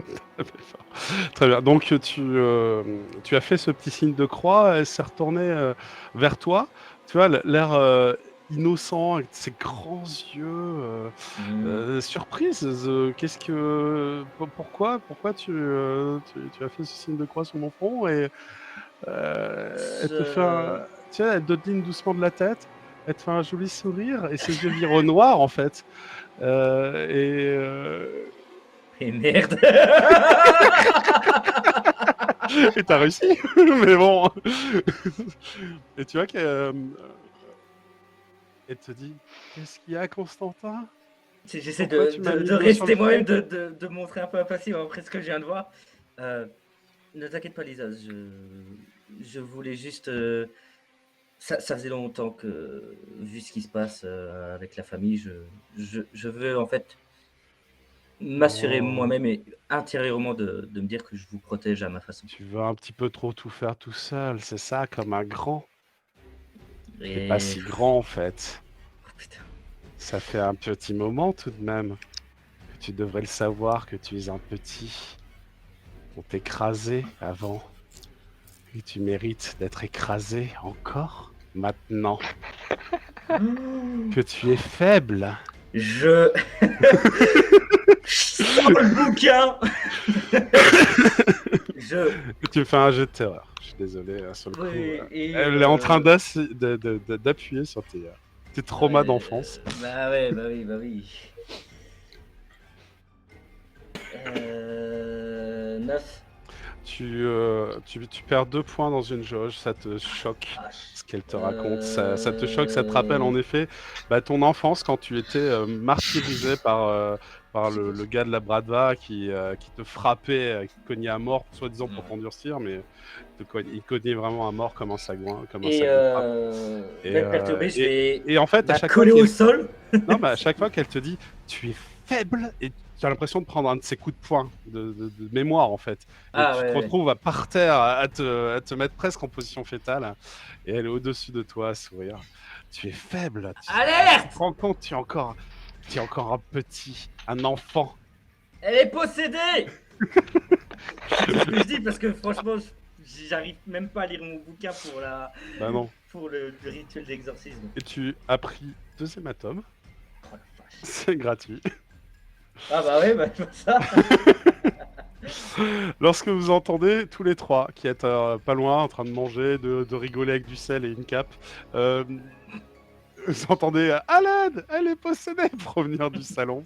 Très bien. Donc, tu as fait ce petit signe de croix. Elle s'est retournée vers toi. Tu vois, l'air innocent, avec ses grands yeux. Surprise. Pourquoi tu as fait ce signe de croix sur mon front et elle te fait tu vois, elle te décline doucement de la tête. Elle te fait un joli sourire et ses yeux virent au noir en fait. Et merde. Et t'as réussi, mais bon. Et tu vois qu'elle te dit, qu'est-ce qu'il y a, Constantin? J'essaie Pourquoi tu m'as mis de le doigt sur rester le moi-même, front de montrer un peu impassible après ce que je viens de voir. Ne t'inquiète pas, Lisa. Je voulais juste. Ça faisait longtemps que, vu ce qui se passe avec la famille, je veux en fait m'assurer Oh. moi-même et intérieurement de me dire que je vous protège à ma façon. Tu veux un petit peu trop tout faire tout seul, c'est ça, comme un grand. T'es Et... pas si grand en fait. Oh, putain. Ça fait un petit moment tout de même Tu devrais le savoir que tu es un petit. On t'écrasait avant. Et tu mérites d'être écrasé encore maintenant. Que tu es faible. Je sors le bouquin. Tu me fais un jet de terreur. Je suis désolé, sur le coup. Oui, et, Elle est en train d'appuyer sur tes traumas d'enfance. Bah oui. 9. Tu perds 2 points dans une jauge, ça te choque ce qu'elle te raconte. Ça te choque, ça te rappelle en effet ton enfance quand tu étais martyrisé par le gars de la Bradva qui te frappait, qui te cognait à mort, soi-disant pour t'endurcir, mais il cognait vraiment à mort comme un sagouin. Et en fait, à chaque fois au sol. Non, mais à chaque fois qu'elle te dit tu es faible et tu as l'impression de prendre un de ses coups de poing de mémoire en fait. Et tu te retrouves par terre à te mettre presque en position fétale et elle est au-dessus de toi à sourire. Tu es faible. Alerte! Tu te rends compte, tu es encore un petit, un enfant. Elle est possédée. C'est ce que je dis parce que franchement, j'arrive même pas à lire mon bouquin pour non. Pour le rituel d'exorcisme. Et tu as pris 2 hématomes. Oh la vache. C'est gratuit. Ah bah ouais, ça. Lorsque vous entendez tous les 3 qui êtes pas loin en train de manger, de rigoler avec du sel et une cape, vous entendez à l'aide, elle est possédée provenir du salon.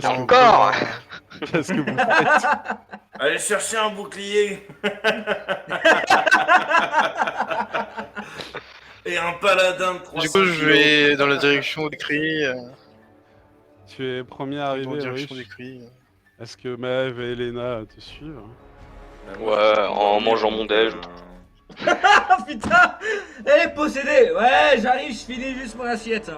Encore. Qu'est-ce que vous faites? Allez chercher un bouclier. Et un paladin de 300 Du coup, je vais dans la direction des cris. Tu es premier Dans la arrivé, direction des Rich. cris. Est-ce que Maëv et Elena te suivent? Ouais, en mangeant mon déj. Ah putain, elle est possédée. Ouais, j'arrive, je finis juste mon assiette.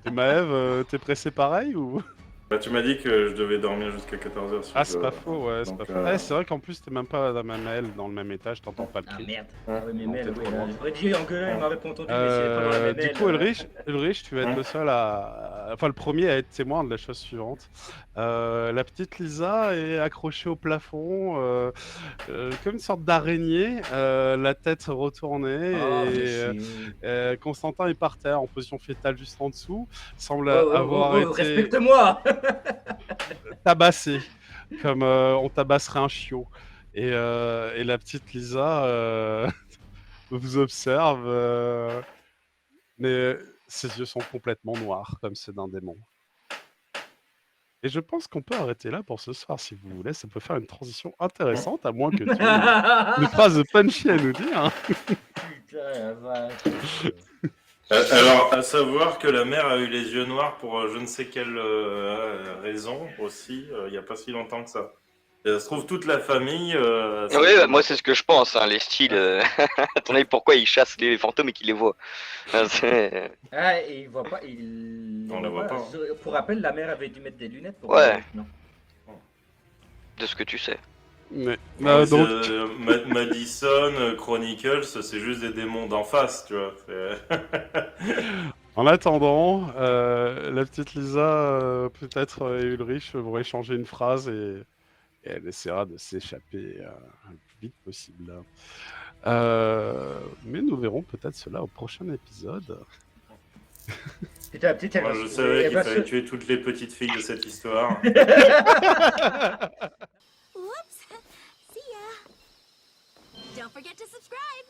Et Maëv, t'es pressé pareil ou? Bah, tu m'as dit que je devais dormir jusqu'à 14h. Ah, c'est pas faux, ouais, c'est pas faux. Ouais, c'est vrai qu'en plus, t'es même pas dans le même étage, t'entends pas le Ah cri. merde. Ouais. Ouais, mais Non, Mel, t'es oui, trop loin. j'aurais dit engueuler, elle m'aurait pas entendu, mais c'est pas dans la même Du aile. coup, Ulrich, tu vas être le seul enfin le premier à être témoin de la chose suivante. La petite Lisa est accrochée au plafond, comme une sorte d'araignée, la tête retournée, Ah, et Constantin est par terre en position fétale juste en dessous, semble avoir été respecte-moi. tabassé, comme on tabasserait un chiot. Et la petite Lisa vous observe, mais ses yeux sont complètement noirs, comme ceux d'un démon. Et je pense qu'on peut arrêter là pour ce soir, si vous voulez. Ça peut faire une transition intéressante, à moins que tu aies une phrase punchy à nous dire. Putain, la vache. Alors, à savoir que la mère a eu les yeux noirs pour je ne sais quelle raison aussi, il n'y a pas si longtemps que ça. Et ça se trouve toute la famille. Oui, bah, moi c'est ce que je pense, hein, les styles. Attendez, pourquoi ils chassent les fantômes et qu'ils les voient? Ah, et il voit pas. On le voit pas. Pour rappel, la mère avait dû mettre des lunettes pour. Ouais. Non. De ce que tu sais. Mais, Donc... Madison, Chronicles, c'est juste des démons d'en face, tu vois. En attendant, la petite Lisa, peut-être et Ulrich vont échanger une phrase et elle essaiera de s'échapper le plus vite possible. Mais nous verrons peut-être cela au prochain épisode. Putain, la petite, elle Moi, va je se- savais elle qu'il va fallait se- tuer toutes les petites filles de cette histoire. Whoops. See ya. Don't forget to subscribe.